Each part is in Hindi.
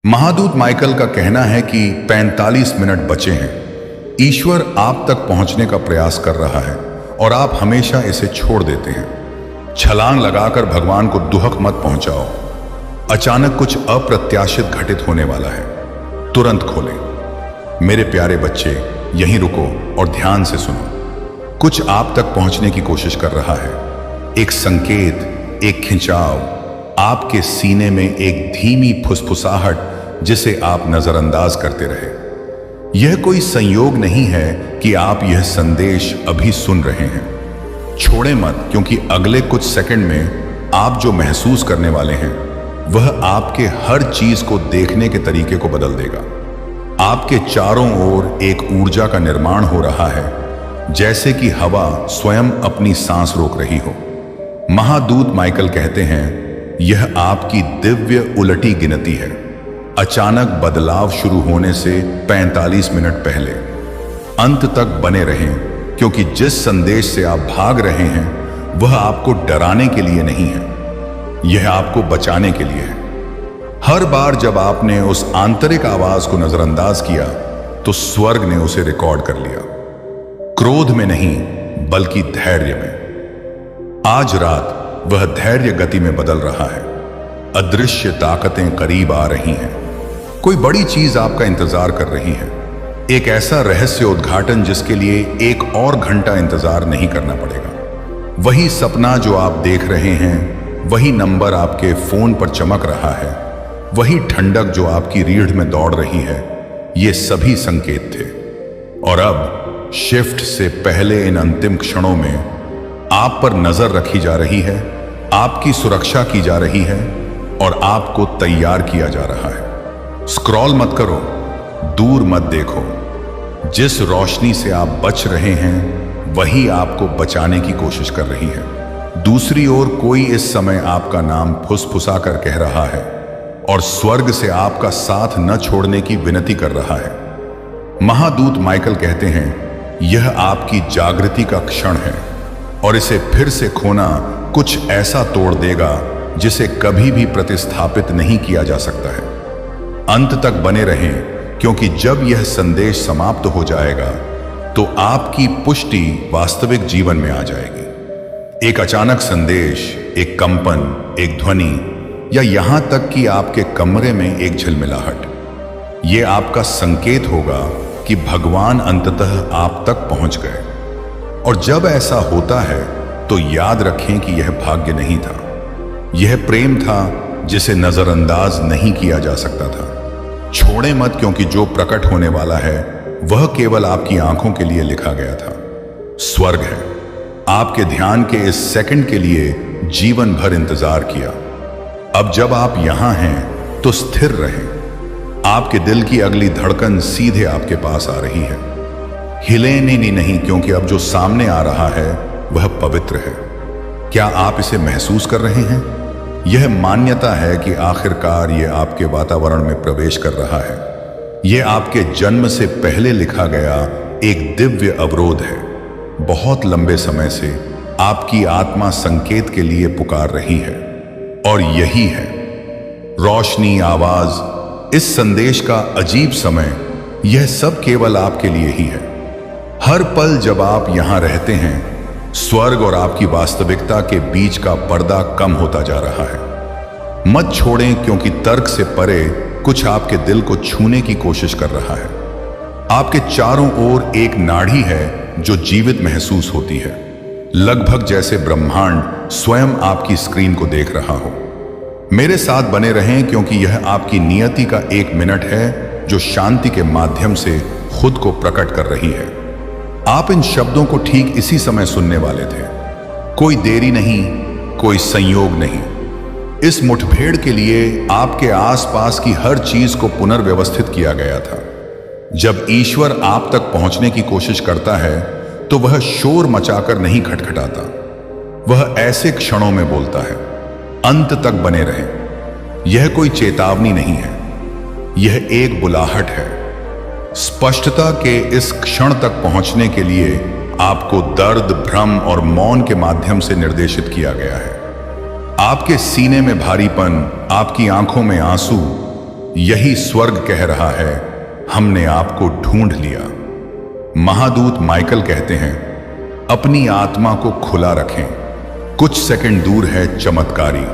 महादूत माइकल का कहना है कि 45 मिनट बचे हैं। ईश्वर आप तक पहुंचने का प्रयास कर रहा है और आप हमेशा इसे छोड़ देते हैं। छलांग लगाकर भगवान को दुहक मत पहुंचाओ। अचानक कुछ अप्रत्याशित घटित होने वाला है, तुरंत खोलें। मेरे प्यारे बच्चे, यहीं रुको और ध्यान से सुनो। कुछ आप तक पहुंचने की कोशिश कर रहा है। एक संकेत, एक खिंचाव, आपके सीने में एक धीमी फुसफुसाहट जिसे आप नजरअंदाज करते रहे। यह कोई संयोग नहीं है कि आप यह संदेश अभी सुन रहे हैं। छोड़ें मत, क्योंकि अगले कुछ सेकंड में आप जो महसूस करने वाले हैं वह आपके हर चीज को देखने के तरीके को बदल देगा। आपके चारों ओर एक ऊर्जा का निर्माण हो रहा है, जैसे कि हवा स्वयं अपनी सांस रोक रही हो। महादूत माइकल कहते हैं, यह आपकी दिव्य उलटी गिनती है। अचानक बदलाव शुरू होने से 45 मिनट पहले। अंत तक बने रहें, क्योंकि जिस संदेश से आप भाग रहे हैं वह आपको डराने के लिए नहीं है, यह आपको बचाने के लिए है। हर बार जब आपने उस आंतरिक आवाज को नजरअंदाज किया तो स्वर्ग ने उसे रिकॉर्ड कर लिया। क्रोध में नहीं, बल्कि धैर्य में। आज रात वह धैर्य गति में बदल रहा है। अदृश्य ताकतें करीब आ रही हैं। कोई बड़ी चीज आपका इंतजार कर रही है। एक ऐसा रहस्य उद्घाटन जिसके लिए एक और घंटा इंतजार नहीं करना पड़ेगा। वही सपना जो आप देख रहे हैं, वही नंबर आपके फोन पर चमक रहा है, वही ठंडक जो आपकी रीढ़ में दौड़ रही है, ये सभी संकेत थे। और अब शिफ्ट से पहले इन अंतिम क्षणों में आप पर नजर रखी जा रही है, आपकी सुरक्षा की जा रही है और आपको तैयार किया जा रहा है। स्क्रॉल मत करो, दूर मत देखो। जिस रोशनी से आप बच रहे हैं वही आपको बचाने की कोशिश कर रही है। दूसरी ओर कोई इस समय आपका नाम फुसफुसा कर कह रहा है और स्वर्ग से आपका साथ न छोड़ने की विनती कर रहा है। महादूत माइकल कहते हैं, यह आपकी जागृति का क्षण है और इसे फिर से खोना कुछ ऐसा तोड़ देगा जिसे कभी भी प्रतिस्थापित नहीं किया जा सकता है। अंत तक बने रहें, क्योंकि जब यह संदेश समाप्त हो जाएगा तो आपकी पुष्टि वास्तविक जीवन में आ जाएगी। एक अचानक संदेश, एक कंपन, एक ध्वनि, या यहां तक कि आपके कमरे में एक झिलमिलाहट, यह आपका संकेत होगा कि भगवान अंततः आप तक पहुंच गए। और जब ऐसा होता है तो याद रखें कि यह भाग्य नहीं था, यह प्रेम था जिसे नजरअंदाज नहीं किया जा सकता था। छोड़ें मत, क्योंकि जो प्रकट होने वाला है वह केवल आपकी आंखों के लिए लिखा गया था। स्वर्ग है। आपके ध्यान के इस सेकंड के लिए जीवन भर इंतजार किया। अब जब आप यहां हैं तो स्थिर रहें। आपके दिल की अगली धड़कन सीधे आपके पास आ रही है। हिलें नहीं, क्योंकि अब जो सामने आ रहा है वह पवित्र है। क्या आप इसे महसूस कर रहे हैं? यह मान्यता है कि आखिरकार यह आपके वातावरण में प्रवेश कर रहा है। यह आपके जन्म से पहले लिखा गया एक दिव्य अवरोध है। बहुत लंबे समय से आपकी आत्मा संकेत के लिए पुकार रही है, और यही है रोशनी, आवाज, इस संदेश का अजीब समय, यह सब केवल आपके लिए ही है। हर पल जब आप यहां रहते हैं, स्वर्ग और आपकी वास्तविकता के बीच का पर्दा कम होता जा रहा है। मत छोड़ें, क्योंकि तर्क से परे कुछ आपके दिल को छूने की कोशिश कर रहा है। आपके चारों ओर एक नाड़ी है जो जीवित महसूस होती है, लगभग जैसे ब्रह्मांड स्वयं आपकी स्क्रीन को देख रहा हो। मेरे साथ बने रहें, क्योंकि यह आपकी नियति का एक मिनट है जो शांति के माध्यम से खुद को प्रकट कर रही है। आप इन शब्दों को ठीक इसी समय सुनने वाले थे। कोई देरी नहीं, कोई संयोग नहीं। इस मुठभेड़ के लिए आपके आसपास की हर चीज को पुनर्व्यवस्थित किया गया था। जब ईश्वर आप तक पहुंचने की कोशिश करता है तो वह शोर मचाकर नहीं खटखटाता, वह ऐसे क्षणों में बोलता है, अंत तक बने रहें। यह कोई चेतावनी नहीं है, यह एक बुलाहट है। स्पष्टता के इस क्षण तक पहुंचने के लिए आपको दर्द, भ्रम और मौन के माध्यम से निर्देशित किया गया है। आपके सीने में भारीपन, आपकी आंखों में आंसू, यही स्वर्ग कह रहा है, हमने आपको ढूंढ लिया। महादूत माइकल कहते हैं, अपनी आत्मा को खुला रखें, कुछ सेकंड दूर है चमत्कारी।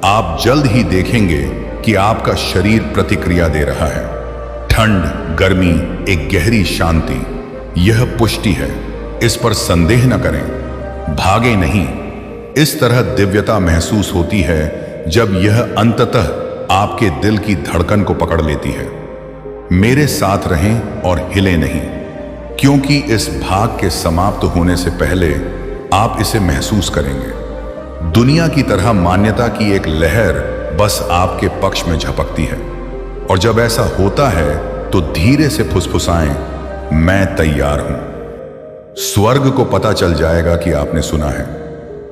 आप जल्द ही देखेंगे कि आपका शरीर प्रतिक्रिया दे रहा है। ठंड, गर्मी, एक गहरी शांति, यह पुष्टि है। इस पर संदेह न करें, भागे नहीं। इस तरह दिव्यता महसूस होती है जब यह अंततः आपके दिल की धड़कन को पकड़ लेती है। मेरे साथ रहें और हिले नहीं, क्योंकि इस भाग के समाप्त होने से पहले आप इसे महसूस करेंगे। दुनिया की तरह मान्यता की एक लहर बस आपके पक्ष में झपकती है, और जब ऐसा होता है तो धीरे से फुसफुसाएं, मैं तैयार हूं। स्वर्ग को पता चल जाएगा कि आपने सुना है।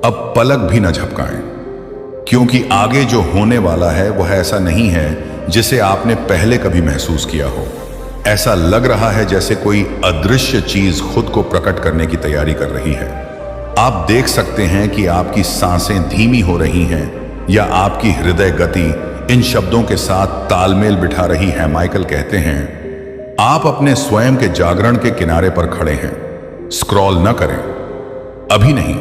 अब पलक भी न झपकाएं, क्योंकि आगे जो होने वाला है वह ऐसा नहीं है जिसे आपने पहले कभी महसूस किया हो। ऐसा लग रहा है जैसे कोई अदृश्य चीज खुद को प्रकट करने की तैयारी कर रही है। आप देख सकते हैं कि आपकी सांसें धीमी हो रही हैं या आपकी हृदय गति इन शब्दों के साथ तालमेल बिठा रही है। माइकल कहते हैं, आप अपने स्वयं के जागरण के किनारे पर खड़े हैं। स्क्रॉल न करें, अभी नहीं,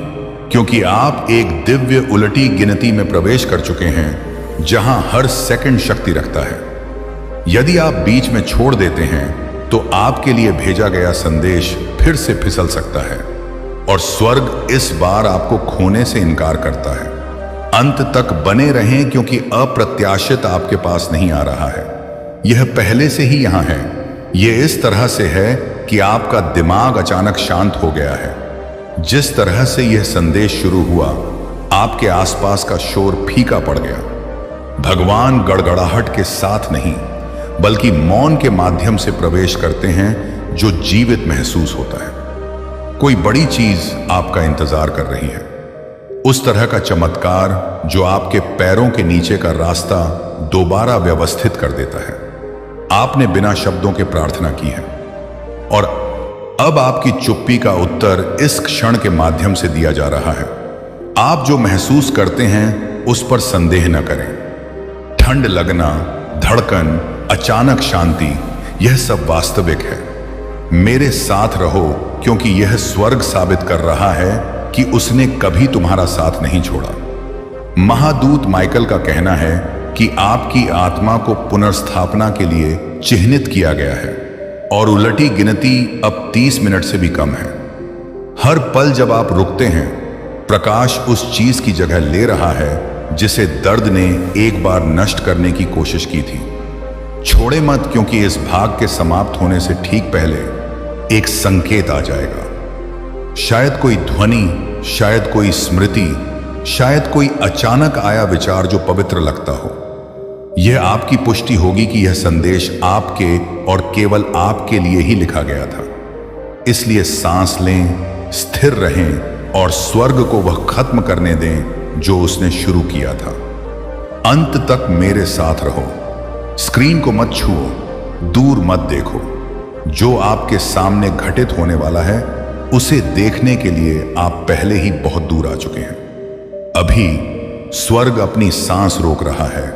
क्योंकि आप एक दिव्य उलटी गिनती में प्रवेश कर चुके हैं जहां हर सेकंड शक्ति रखता है। यदि आप बीच में छोड़ देते हैं तो आपके लिए भेजा गया संदेश फिर से फिसल सकता है, और स्वर्ग इस बार आपको खोने से इनकार करता है। अंत तक बने रहें, क्योंकि अप्रत्याशित आपके पास नहीं आ रहा है, यह पहले से ही यहां है। यह इस तरह से है कि आपका दिमाग अचानक शांत हो गया है। जिस तरह से यह संदेश शुरू हुआ, आपके आसपास का शोर फीका पड़ गया। भगवान गड़गड़ाहट के साथ नहीं, बल्कि मौन के माध्यम से प्रवेश करते हैं जो जीवित महसूस होता है। कोई बड़ी चीज आपका इंतजार कर रही है, उस तरह का चमत्कार जो आपके पैरों के नीचे का रास्ता दोबारा व्यवस्थित कर देता है। आपने बिना शब्दों के प्रार्थना की है, और अब आपकी चुप्पी का उत्तर इस क्षण के माध्यम से दिया जा रहा है। आप जो महसूस करते हैं उस पर संदेह न करें। ठंड लगना, धड़कन, अचानक शांति, यह सब वास्तविक है। मेरे साथ रहो, क्योंकि यह स्वर्ग साबित कर रहा है कि उसने कभी तुम्हारा साथ नहीं छोड़ा। महादूत माइकल का कहना है कि आपकी आत्मा को पुनर्स्थापना के लिए चिह्नित किया गया है, और उलटी गिनती अब 30 मिनट से भी कम है। हर पल जब आप रुकते हैं, प्रकाश उस चीज की जगह ले रहा है जिसे दर्द ने एक बार नष्ट करने की कोशिश की थी। छोड़े मत, क्योंकि इस भाग के समाप्त होने से ठीक पहले एक संकेत आ जाएगा। शायद कोई ध्वनि, शायद कोई स्मृति, शायद कोई अचानक आया विचार जो पवित्र लगता हो। यह आपकी पुष्टि होगी कि यह संदेश आपके और केवल आपके लिए ही लिखा गया था। इसलिए सांस लें, स्थिर रहें, और स्वर्ग को वह खत्म करने दें जो उसने शुरू किया था। अंत तक मेरे साथ रहो। स्क्रीन को मत छुओ, दूर मत देखो। जो आपके सामने घटित होने वाला है उसे देखने के लिए आप पहले ही बहुत दूर आ चुके हैं। अभी स्वर्ग अपनी सांस रोक रहा है।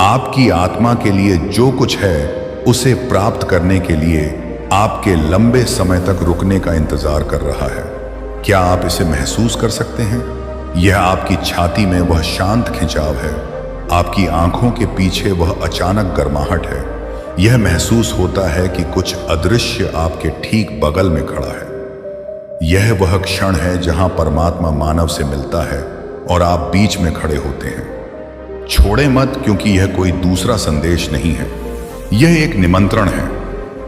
आपकी आत्मा के लिए जो कुछ है उसे प्राप्त करने के लिए आपके लंबे समय तक रुकने का इंतजार कर रहा है। क्या आप इसे महसूस कर सकते हैं? यह आपकी छाती में वह शांत खिंचाव है, आपकी आंखों के पीछे वह अचानक गर्माहट है। यह महसूस होता है कि कुछ अदृश्य आपके ठीक बगल में खड़ा है। यह वह क्षण है जहां परमात्मा मानव से मिलता है और आप बीच में खड़े होते हैं। छोड़े मत, क्योंकि यह कोई दूसरा संदेश नहीं है, यह एक निमंत्रण है।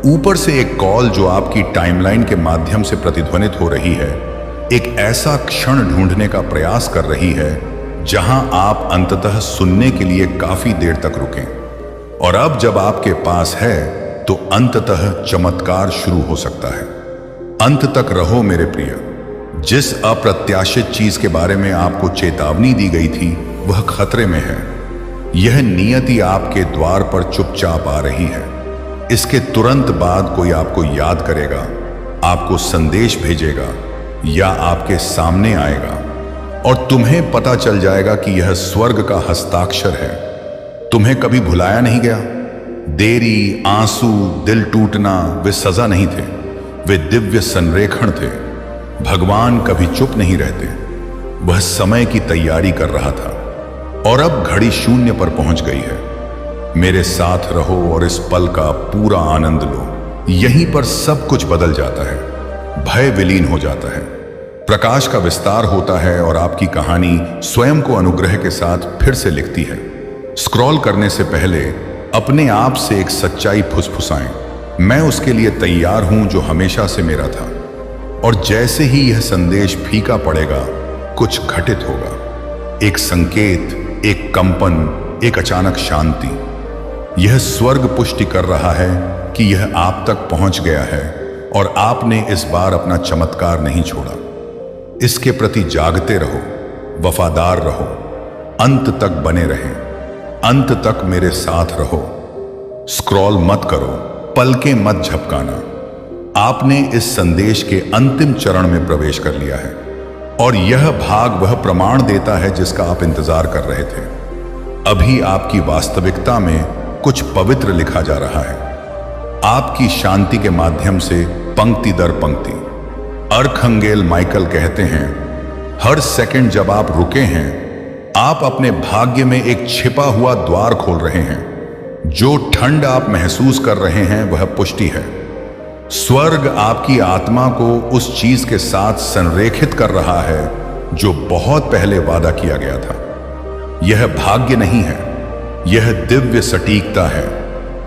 ऊपर से एक कॉल जो आपकी टाइमलाइन के माध्यम से प्रतिध्वनित हो रही है, एक ऐसा क्षण ढूंढने का प्रयास कर रही है जहां आप अंततः सुनने के लिए काफी देर तक रुकें। और अब जब आपके पास है तो अंततः चमत्कार शुरू हो सकता है। अंत तक रहो मेरे प्रिय। जिस अप्रत्याशित चीज के बारे में आपको चेतावनी दी गई थी वह खतरे में है। यह नियति आपके द्वार पर चुपचाप आ रही है। इसके तुरंत बाद कोई आपको याद करेगा, आपको संदेश भेजेगा या आपके सामने आएगा, और तुम्हें पता चल जाएगा कि यह स्वर्ग का हस्ताक्षर है। तुम्हें कभी भुलाया नहीं गया, देरी, आंसू, दिल टूटना वे सजा नहीं थे, वे दिव्य संरेखण थे। भगवान कभी चुप नहीं रहते, वह समय की तैयारी कर रहा था। और अब घड़ी शून्य पर पहुंच गई है। मेरे साथ रहो और इस पल का पूरा आनंद लो। यहीं पर सब कुछ बदल जाता है, भय विलीन हो जाता है, प्रकाश का विस्तार होता है और आपकी कहानी स्वयं को अनुग्रह के साथ फिर से लिखती है। स्क्रॉल करने से पहले अपने आप से एक सच्चाई फुसफुसाएं, मैं उसके लिए तैयार हूं जो हमेशा से मेरा था। और जैसे ही यह संदेश फीका पड़ेगा, कुछ घटित होगा। एक संकेत, एक कंपन, एक अचानक शांति। यह स्वर्ग पुष्टि कर रहा है कि यह आप तक पहुंच गया है और आपने इस बार अपना चमत्कार नहीं छोड़ा। इसके प्रति जागते रहो, वफादार रहो, अंत तक बने रहें, अंत तक मेरे साथ रहो। स्क्रॉल मत करो, पलकें मत झपकाना। आपने इस संदेश के अंतिम चरण में प्रवेश कर लिया है और यह भाग वह प्रमाण देता है जिसका आप इंतजार कर रहे थे। अभी आपकी वास्तविकता में कुछ पवित्र लिखा जा रहा है, आपकी शांति के माध्यम से, पंक्ति दर पंक्ति। अर्खंगेल माइकल कहते हैं, हर सेकंड जब आप रुके हैं, आप अपने भाग्य में एक छिपा हुआ द्वार खोल रहे हैं। जो ठंड आप महसूस कर रहे हैं वह पुष्टि है। स्वर्ग आपकी आत्मा को उस चीज के साथ संरेखित कर रहा है जो बहुत पहले वादा किया गया था। यह भाग्य नहीं है, यह दिव्य सटीकता है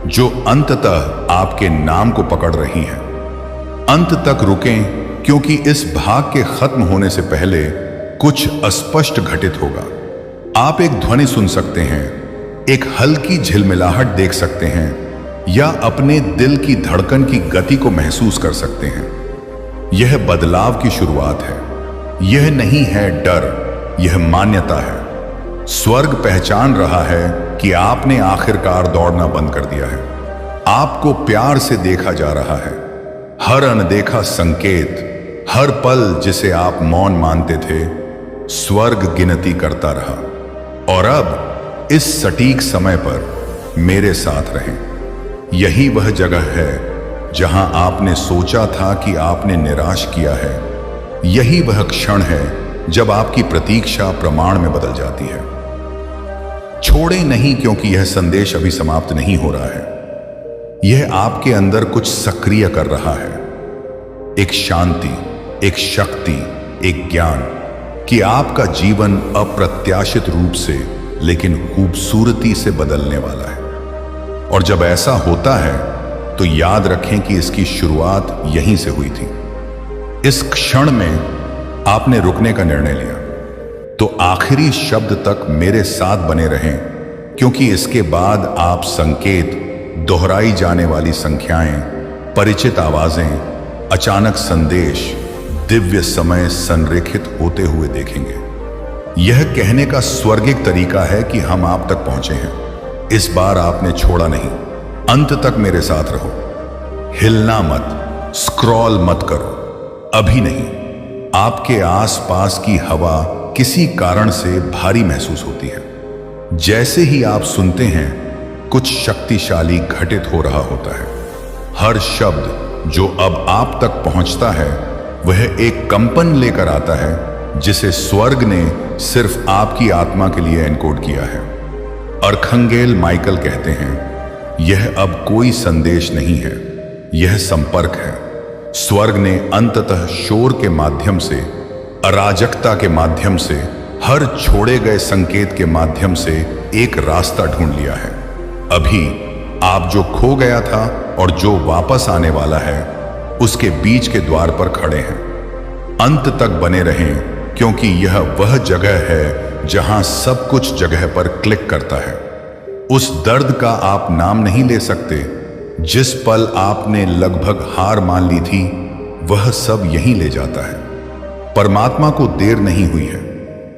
जो अंततः आपके नाम को पकड़ रही है। अंत तक रुकें, क्योंकि इस भाग के खत्म होने से पहले कुछ अस्पष्ट घटित होगा। आप एक ध्वनि सुन सकते हैं, एक हल्की झिलमिलाहट देख सकते हैं, या अपने दिल की धड़कन की गति को महसूस कर सकते हैं। यह बदलाव की शुरुआत है। यह नहीं है डर, यह मान्यता है। स्वर्ग पहचान रहा है कि आपने आखिरकार दौड़ना बंद कर दिया है। आपको प्यार से देखा जा रहा है। हर अनदेखा संकेत, हर पल जिसे आप मौन मानते थे, स्वर्ग गिनती करता रहा। और अब इस सटीक समय पर मेरे साथ रहें। यही वह जगह है जहां आपने सोचा था कि आपने निराश किया है। यही वह क्षण है जब आपकी प्रतीक्षा प्रमाण में बदल जाती है। छोड़े नहीं, क्योंकि यह संदेश अभी समाप्त नहीं हो रहा है। यह आपके अंदर कुछ सक्रिय कर रहा है, एक शांति, एक शक्ति, एक ज्ञान कि आपका जीवन अप्रत्याशित रूप से लेकिन खूबसूरती से बदलने वाला है। और जब ऐसा होता है तो याद रखें कि इसकी शुरुआत यहीं से हुई थी। इस क्षण में आपने रुकने का निर्णय लिया, तो आखिरी शब्द तक मेरे साथ बने रहें, क्योंकि इसके बाद आप संकेत, दोहराई जाने वाली संख्याएं, परिचित आवाजें, अचानक संदेश, दिव्य समय संरेखित होते हुए देखेंगे। यह कहने का स्वर्गिक तरीका है कि हम आप तक पहुंचे हैं। इस बार आपने छोड़ा नहीं, अंत तक मेरे साथ रहो। हिलना मत, स्क्रॉल मत करो, अभी नहीं। आपके आसपास की हवा किसी कारण से भारी महसूस होती है। जैसे ही आप सुनते हैं, कुछ शक्तिशाली घटित हो रहा होता है। हर शब्द जो अब आप तक पहुंचता है वह एक कंपन लेकर आता है जिसे स्वर्ग ने सिर्फ आपकी आत्मा के लिए एनकोड किया है। अर्खंगेल माइकल कहते हैं, यह अब कोई संदेश नहीं है, यह संपर्क है। स्वर्ग ने अंततः शोर के माध्यम से, अराजकता के माध्यम से, हर छोड़े गए संकेत के माध्यम से एक रास्ता ढूंढ लिया है। अभी आप जो खो गया था और जो वापस आने वाला है, उसके बीच के द्वार पर खड़े हैं। अंत तक बने रहें, क्योंकि यह वह जगह है जहां सब कुछ जगह पर क्लिक करता है। उस दर्द का आप नाम नहीं ले सकते। जिस पल आपने लगभग हार मान ली थी, वह सब यहीं ले जाता है। परमात्मा को देर नहीं हुई है,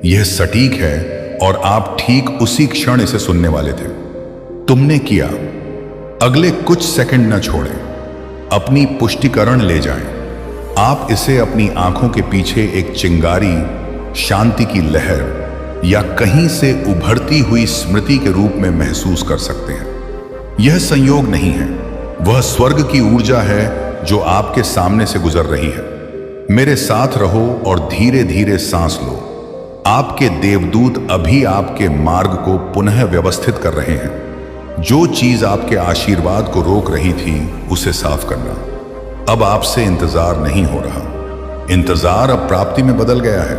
यह सटीक है और आप ठीक उसी क्षण इसे सुनने वाले थे। तुमने किया। अगले कुछ सेकंड न छोड़ें, अपनी पुष्टिकरण ले जाएं। आप इसे अपनी आंखों के पीछे एक चिंगारी, शांति की लहर या कहीं से उभरती हुई स्मृति के रूप में महसूस कर सकते हैं। यह संयोग नहीं है, वह स्वर्ग की ऊर्जा है जो आपके सामने से गुजर रही है। मेरे साथ रहो और धीरे धीरे सांस लो। आपके देवदूत अभी आपके मार्ग को पुनः व्यवस्थित कर रहे हैं। जो चीज आपके आशीर्वाद को रोक रही थी उसे साफ करना। अब आपसे इंतजार नहीं हो रहा, इंतजार अब प्राप्ति में बदल गया है।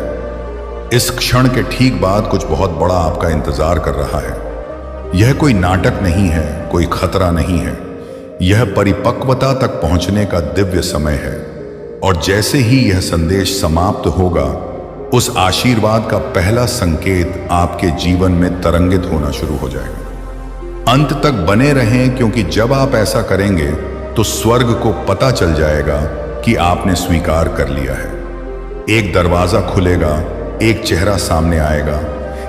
इस क्षण के ठीक बाद कुछ बहुत बड़ा आपका इंतजार कर रहा है। यह कोई नाटक नहीं है, कोई खतरा नहीं है, यह परिपक्वता तक पहुंचने का दिव्य समय है। और जैसे ही यह संदेश समाप्त होगा, उस आशीर्वाद का पहला संकेत आपके जीवन में तरंगित होना शुरू हो जाएगा। अंत तक बने रहें, क्योंकि जब आप ऐसा करेंगे तो स्वर्ग को पता चल जाएगा कि आपने स्वीकार कर लिया है। एक दरवाजा खुलेगा, एक चेहरा सामने आएगा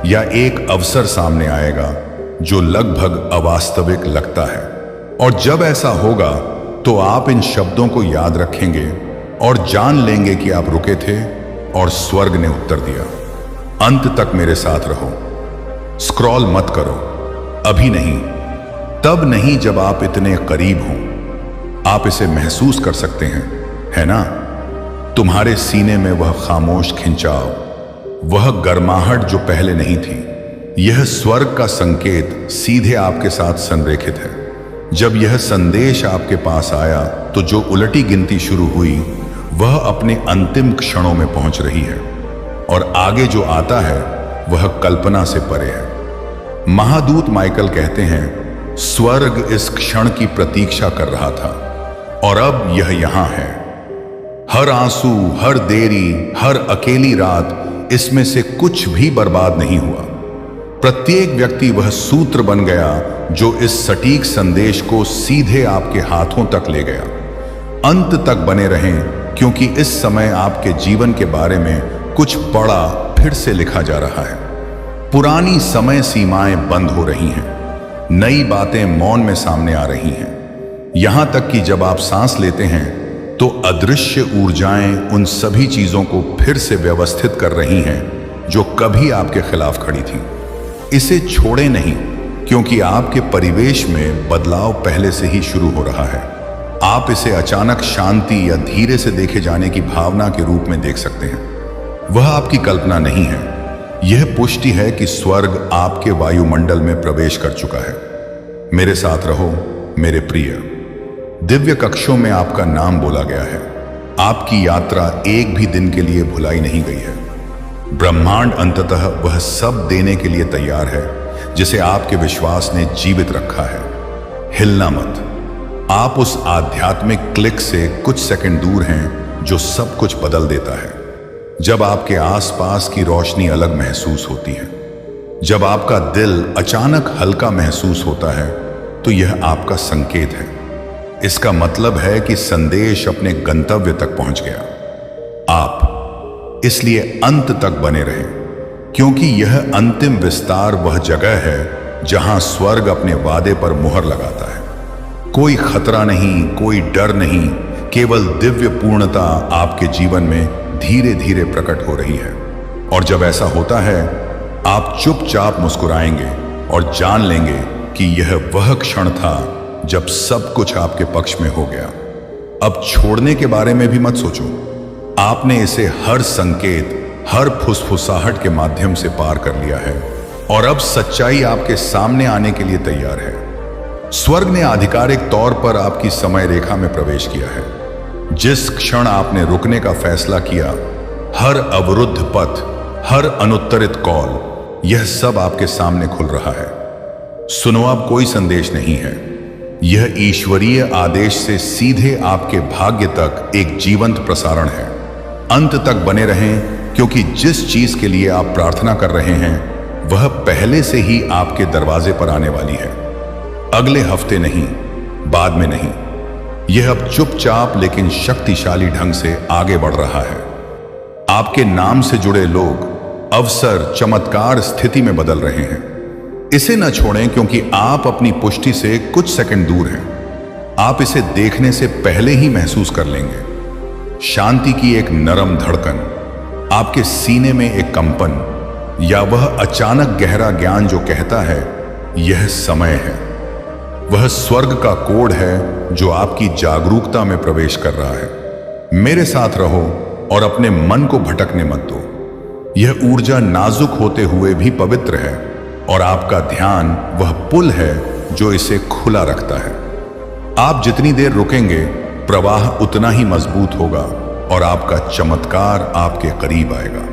या एक अवसर सामने आएगा जो लगभग अवास्तविक लगता है। और जब ऐसा होगा तो आप इन शब्दों को याद रखेंगे और जान लेंगे कि आप रुके थे और स्वर्ग ने उत्तर दिया। अंत तक मेरे साथ रहो, स्क्रॉल मत करो, अभी नहीं, तब नहीं जब आप इतने करीब हों। आप इसे महसूस कर सकते हैं, है ना? तुम्हारे सीने में वह खामोश खिंचाव, वह गर्माहट जो पहले नहीं थी। यह स्वर्ग का संकेत सीधे आपके साथ संरेखित है। जब यह संदेश आपके पास आया तो जो उलटी गिनती शुरू हुई वह अपने अंतिम क्षणों में पहुंच रही है, और आगे जो आता है वह कल्पना से परे है। महादूत माइकल कहते हैं, स्वर्ग इस क्षण की प्रतीक्षा कर रहा था और अब यह यहां है। हर आंसू, हर देरी, हर अकेली रात, इसमें से कुछ भी बर्बाद नहीं हुआ। प्रत्येक व्यक्ति वह सूत्र बन गया जो इस सटीक संदेश को सीधे आपके हाथों तक ले गया। अंत तक बने रहें, क्योंकि इस समय आपके जीवन के बारे में कुछ बड़ा फिर से लिखा जा रहा है। पुरानी समय सीमाएं बंद हो रही हैं, नई बातें मौन में सामने आ रही हैं। यहां तक कि जब आप सांस लेते हैं तो अदृश्य ऊर्जाएं उन सभी चीजों को फिर से व्यवस्थित कर रही हैं जो कभी आपके खिलाफ खड़ी थीं। इसे छोड़े नहीं, क्योंकि आपके परिवेश में बदलाव पहले से ही शुरू हो रहा है। आप इसे अचानक शांति या धीरे से देखे जाने की भावना के रूप में देख सकते हैं। वह आपकी कल्पना नहीं है, यह पुष्टि है कि स्वर्ग आपके वायुमंडल में प्रवेश कर चुका है। मेरे साथ रहो मेरे प्रिय। दिव्य कक्षों में आपका नाम बोला गया है। आपकी यात्रा एक भी दिन के लिए भुलाई नहीं गई है। ब्रह्मांड अंततः वह सब देने के लिए तैयार है जिसे आपके विश्वास ने जीवित रखा है। हिलना मत। आप उस आध्यात्मिक क्लिक से कुछ सेकंड दूर हैं जो सब कुछ बदल देता है। जब आपके आसपास की रोशनी अलग महसूस होती है, जब आपका दिल अचानक हल्का महसूस होता है, तो यह आपका संकेत है। इसका मतलब है कि संदेश अपने गंतव्य तक पहुंच गया। आप इसलिए अंत तक बने रहें, क्योंकि यह अंतिम विस्तार वह जगह है जहां स्वर्ग अपने वादे पर मुहर लगाता है। कोई खतरा नहीं, कोई डर नहीं, केवल दिव्य पूर्णता आपके जीवन में धीरे धीरे प्रकट हो रही है। और जब ऐसा होता है, आप चुपचाप मुस्कुराएंगे और जान लेंगे कि यह वह क्षण था जब सब कुछ आपके पक्ष में हो गया। अब छोड़ने के बारे में भी मत सोचो। आपने इसे हर संकेत, हर फुसफुसाहट के माध्यम से पार कर लिया है, और अब सच्चाई आपके सामने आने के लिए तैयार है। स्वर्ग ने आधिकारिक तौर पर आपकी समय रेखा में प्रवेश किया है। जिस क्षण आपने रुकने का फैसला किया, हर अवरुद्ध पथ, हर अनुत्तरित कॉल, यह सब आपके सामने खुल रहा है। सुनो, अब कोई संदेश नहीं है, यह ईश्वरीय आदेश से सीधे आपके भाग्य तक एक जीवंत प्रसारण है। अंत तक बने रहें, क्योंकि जिस चीज के लिए आप प्रार्थना कर रहे हैं वह पहले से ही आपके दरवाजे पर आने वाली है। अगले हफ्ते नहीं, बाद में नहीं, यह अब चुपचाप लेकिन शक्तिशाली ढंग से आगे बढ़ रहा है। आपके नाम से जुड़े लोग, अवसर, चमत्कार स्थिति में बदल रहे हैं। इसे न छोड़ें, क्योंकि आप अपनी पुष्टि से कुछ सेकंड दूर हैं। आप इसे देखने से पहले ही महसूस कर लेंगे। शांति की एक नरम धड़कन, आपके सीने में एक कंपन, या वह अचानक गहरा ज्ञान जो कहता है यह समय है। वह स्वर्ग का कोड है जो आपकी जागरूकता में प्रवेश कर रहा है। मेरे साथ रहो और अपने मन को भटकने मत दो। यह ऊर्जा नाजुक होते हुए भी पवित्र है और आपका ध्यान वह पुल है जो इसे खुला रखता है। आप जितनी देर रुकेंगे, प्रवाह उतना ही मजबूत होगा और आपका चमत्कार आपके करीब आएगा।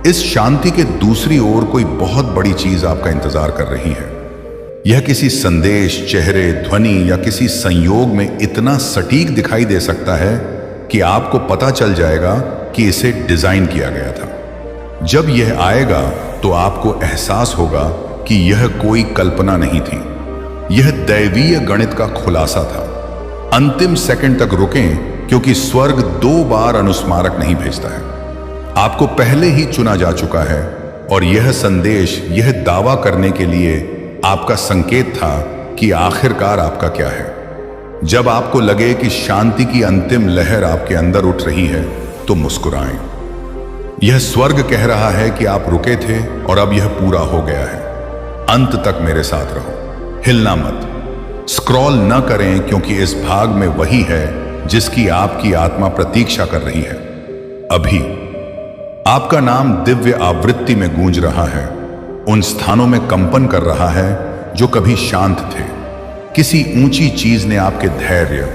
इस शांति के दूसरी ओर कोई बहुत बड़ी चीज आपका इंतजार कर रही है। यह किसी संदेश, चेहरे, ध्वनि या किसी संयोग में इतना सटीक दिखाई दे सकता है कि आपको पता चल जाएगा कि इसे डिजाइन किया गया था। जब यह आएगा तो आपको एहसास होगा कि यह कोई कल्पना नहीं थी, यह दैवीय गणित का खुलासा था। अंतिम सेकंड तक रुकें, क्योंकि स्वर्ग 2 बार अनुस्मारक नहीं भेजता है। आपको पहले ही चुना जा चुका है और यह संदेश यह दावा करने के लिए आपका संकेत था कि आखिरकार आपका क्या है। जब आपको लगे कि शांति की अंतिम लहर आपके अंदर उठ रही है तो मुस्कुराएं। यह स्वर्ग कह रहा है कि आप रुके थे और अब यह पूरा हो गया है। अंत तक मेरे साथ रहो, हिलना मत, स्क्रॉल न करें, क्योंकि इस भाग में वही है जिसकी आपकी आत्मा प्रतीक्षा कर रही है। अभी आपका नाम दिव्य आवृत्ति में गूंज रहा है, उन स्थानों में कंपन कर रहा है जो कभी शांत थे। किसी ऊंची चीज ने आपके धैर्य,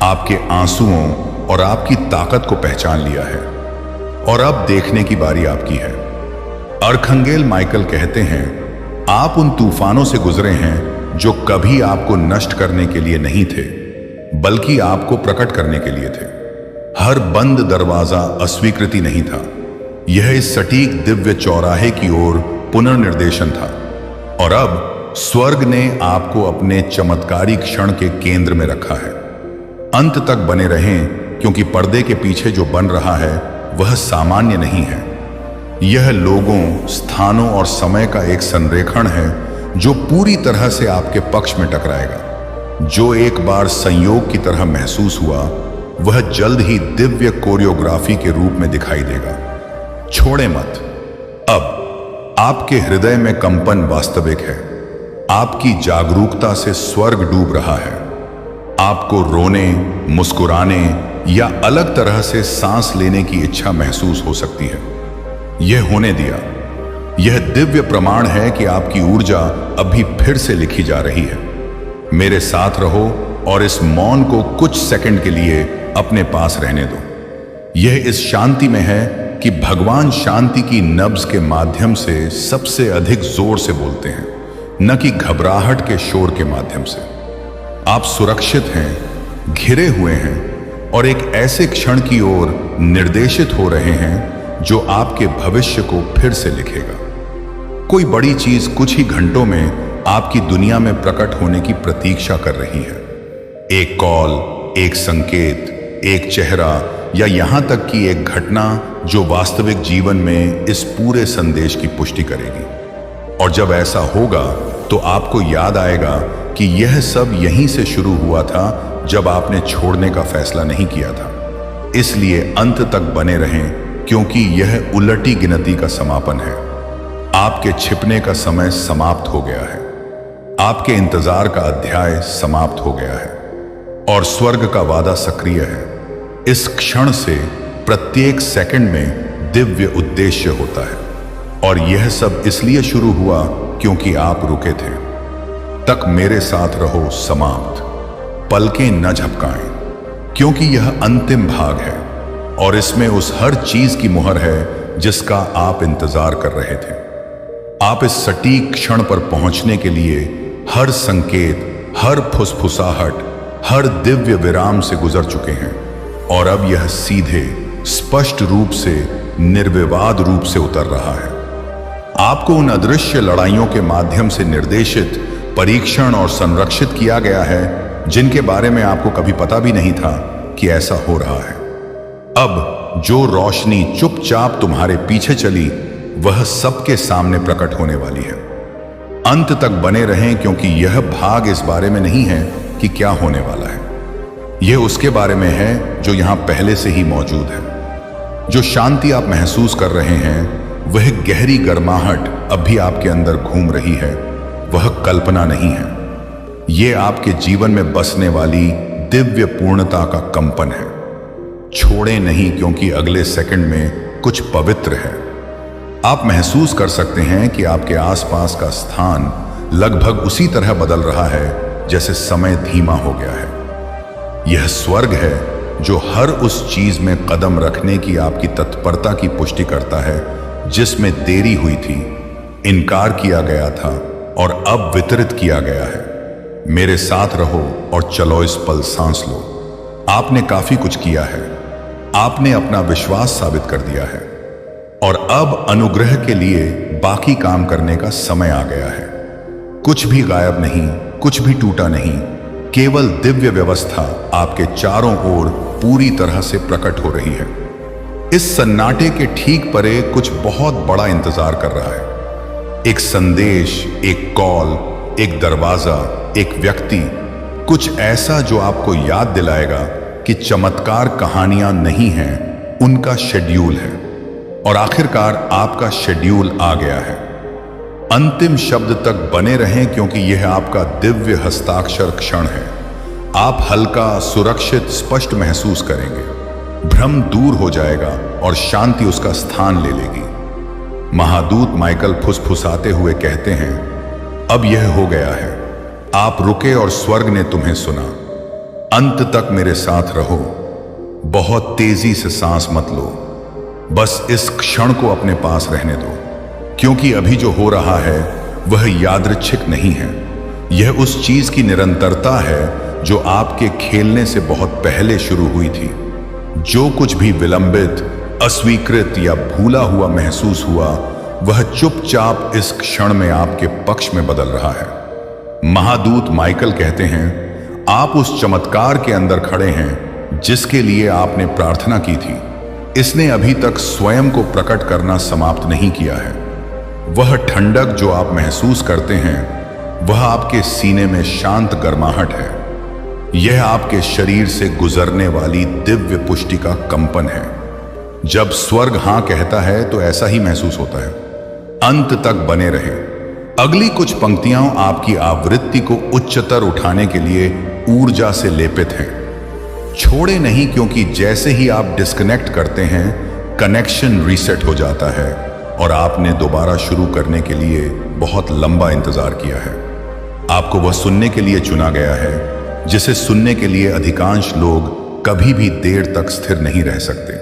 आपके आंसुओं और आपकी ताकत को पहचान लिया है और अब देखने की बारी आपकी है। अर्खंगेल माइकल कहते हैं, आप उन तूफानों से गुजरे हैं जो कभी आपको नष्ट करने के लिए नहीं थे, बल्कि आपको प्रकट करने के लिए थे। हर बंद दरवाजा अस्वीकृति नहीं था, यह इस सटीक दिव्य चौराहे की ओर पुनर्निर्देशन था। और अब स्वर्ग ने आपको अपने चमत्कारी क्षण के केंद्र में रखा है। अंत तक बने रहें, क्योंकि पर्दे के पीछे जो बन रहा है वह सामान्य नहीं है। यह लोगों, स्थानों और समय का एक संरेखण है जो पूरी तरह से आपके पक्ष में टकराएगा। जो एक बार संयोग की तरह महसूस हुआ, वह जल्द ही दिव्य कोरियोग्राफी के रूप में दिखाई देगा। छोड़े मत। अब आपके हृदय में कंपन वास्तविक है। आपकी जागरूकता से स्वर्ग डूब रहा है। आपको रोने, मुस्कुराने या अलग तरह से सांस लेने की इच्छा महसूस हो सकती है। यह होने दिया। यह दिव्य प्रमाण है कि आपकी ऊर्जा अभी फिर से लिखी जा रही है। मेरे साथ रहो और इस मौन को कुछ सेकंड के लिए अपने पास रहने दो। यह इस शांति में है कि भगवान शांति की नब्ज के माध्यम से सबसे अधिक जोर से बोलते हैं, न कि घबराहट के शोर के माध्यम से। आप सुरक्षित हैं, घिरे हुए हैं और एक ऐसे क्षण की ओर निर्देशित हो रहे हैं जो आपके भविष्य को फिर से लिखेगा। कोई बड़ी चीज कुछ ही घंटों में आपकी दुनिया में प्रकट होने की प्रतीक्षा कर रही है। एक कॉल, एक संकेत, एक चेहरा या यहां तक कि एक घटना जो वास्तविक जीवन में इस पूरे संदेश की पुष्टि करेगी। और जब ऐसा होगा तो आपको याद आएगा कि यह सब यहीं से शुरू हुआ था, जब आपने छोड़ने का फैसला नहीं किया था। इसलिए अंत तक बने रहें, क्योंकि यह उलटी गिनती का समापन है। आपके छिपने का समय समाप्त हो गया है। आपके इंतजार का अध्याय समाप्त हो गया है और स्वर्ग का वादा सक्रिय है। इस क्षण से प्रत्येक सेकंड में दिव्य उद्देश्य होता है और यह सब इसलिए शुरू हुआ क्योंकि आप रुके थे। तक मेरे साथ रहो समाप्त। पलकें न झपकाएं, क्योंकि यह अंतिम भाग है और इसमें उस हर चीज की मुहर है जिसका आप इंतजार कर रहे थे। आप इस सटीक क्षण पर पहुंचने के लिए हर संकेत, हर फुसफुसाहट, हर दिव्य विराम से गुजर चुके हैं और अब यह सीधे, स्पष्ट रूप से, निर्विवाद रूप से उतर रहा है। आपको उन अदृश्य लड़ाइयों के माध्यम से निर्देशित, परीक्षण और संरक्षित किया गया है जिनके बारे में आपको कभी पता भी नहीं था कि ऐसा हो रहा है। अब जो रोशनी चुपचाप तुम्हारे पीछे चली, वह सबके सामने प्रकट होने वाली है। अंत तक बने रहें, क्योंकि यह भाग इस बारे में नहीं है कि क्या होने वाला है। यह उसके बारे में है जो यहां पहले से ही मौजूद है। जो शांति आप महसूस कर रहे हैं, वह गहरी गर्माहट अब भी आपके अंदर घूम रही है। वह कल्पना नहीं है, ये आपके जीवन में बसने वाली दिव्य पूर्णता का कंपन है। छोड़े नहीं, क्योंकि अगले सेकंड में कुछ पवित्र है। आप महसूस कर सकते हैं कि आपके आसपास का स्थान लगभग उसी तरह बदल रहा है जैसे समय धीमा हो गया है। यह स्वर्ग है जो हर उस चीज में कदम रखने की आपकी तत्परता की पुष्टि करता है जिसमें देरी हुई थी, इनकार किया गया था और अब वितरित किया गया है। मेरे साथ रहो और चलो, इस पल सांस लो। आपने काफी कुछ किया है, आपने अपना विश्वास साबित कर दिया है और अब अनुग्रह के लिए बाकी काम करने का समय आ गया है। कुछ भी गायब नहीं, कुछ भी टूटा नहीं, केवल दिव्य व्यवस्था आपके चारों ओर पूरी तरह से प्रकट हो रही है। इस सन्नाटे के ठीक परे कुछ बहुत बड़ा इंतजार कर रहा है। एक संदेश, एक कॉल, एक दरवाजा, एक व्यक्ति, कुछ ऐसा जो आपको याद दिलाएगा कि चमत्कार कहानियां नहीं हैं, उनका शेड्यूल है। और आखिरकार आपका शेड्यूल आ गया है। अंतिम शब्द तक बने रहें, क्योंकि यह आपका दिव्य हस्ताक्षर क्षण है। आप हल्का, सुरक्षित, स्पष्ट महसूस करेंगे। भ्रम दूर हो जाएगा और शांति उसका स्थान ले लेगी। महादूत माइकल फुसफुसाते हुए कहते हैं, अब यह हो गया है। आप रुके और स्वर्ग ने तुम्हें सुना। अंत तक मेरे साथ रहो। बहुत तेजी से सांस मत लो, बस इस क्षण को अपने पास रहने दो, क्योंकि अभी जो हो रहा है वह यादृच्छिक नहीं है। यह उस चीज की निरंतरता है जो आपके खेलने से बहुत पहले शुरू हुई थी। जो कुछ भी विलंबित, अस्वीकृत या भूला हुआ महसूस हुआ, वह चुपचाप इस क्षण में आपके पक्ष में बदल रहा है। महादूत माइकल कहते हैं, आप उस चमत्कार के अंदर खड़े हैं जिसके लिए आपने प्रार्थना की थी। इसने अभी तक स्वयं को प्रकट करना समाप्त नहीं किया है। वह ठंडक जो आप महसूस करते हैं, वह आपके सीने में शांत गर्माहट है। यह आपके शरीर से गुजरने वाली दिव्य पुष्टि का कंपन है। जब स्वर्ग हां कहता है तो ऐसा ही महसूस होता है। अंत तक बने रहे। अगली कुछ पंक्तियां आपकी आवृत्ति को उच्चतर उठाने के लिए ऊर्जा से लेपित हैं। छोड़े नहीं, क्योंकि जैसे ही आप डिस्कनेक्ट करते हैं, कनेक्शन रीसेट हो जाता है और आपने दोबारा शुरू करने के लिए बहुत लंबा इंतजार किया है। आपको वह सुनने के लिए चुना गया है जिसे सुनने के लिए अधिकांश लोग कभी भी देर तक स्थिर नहीं रह सकते।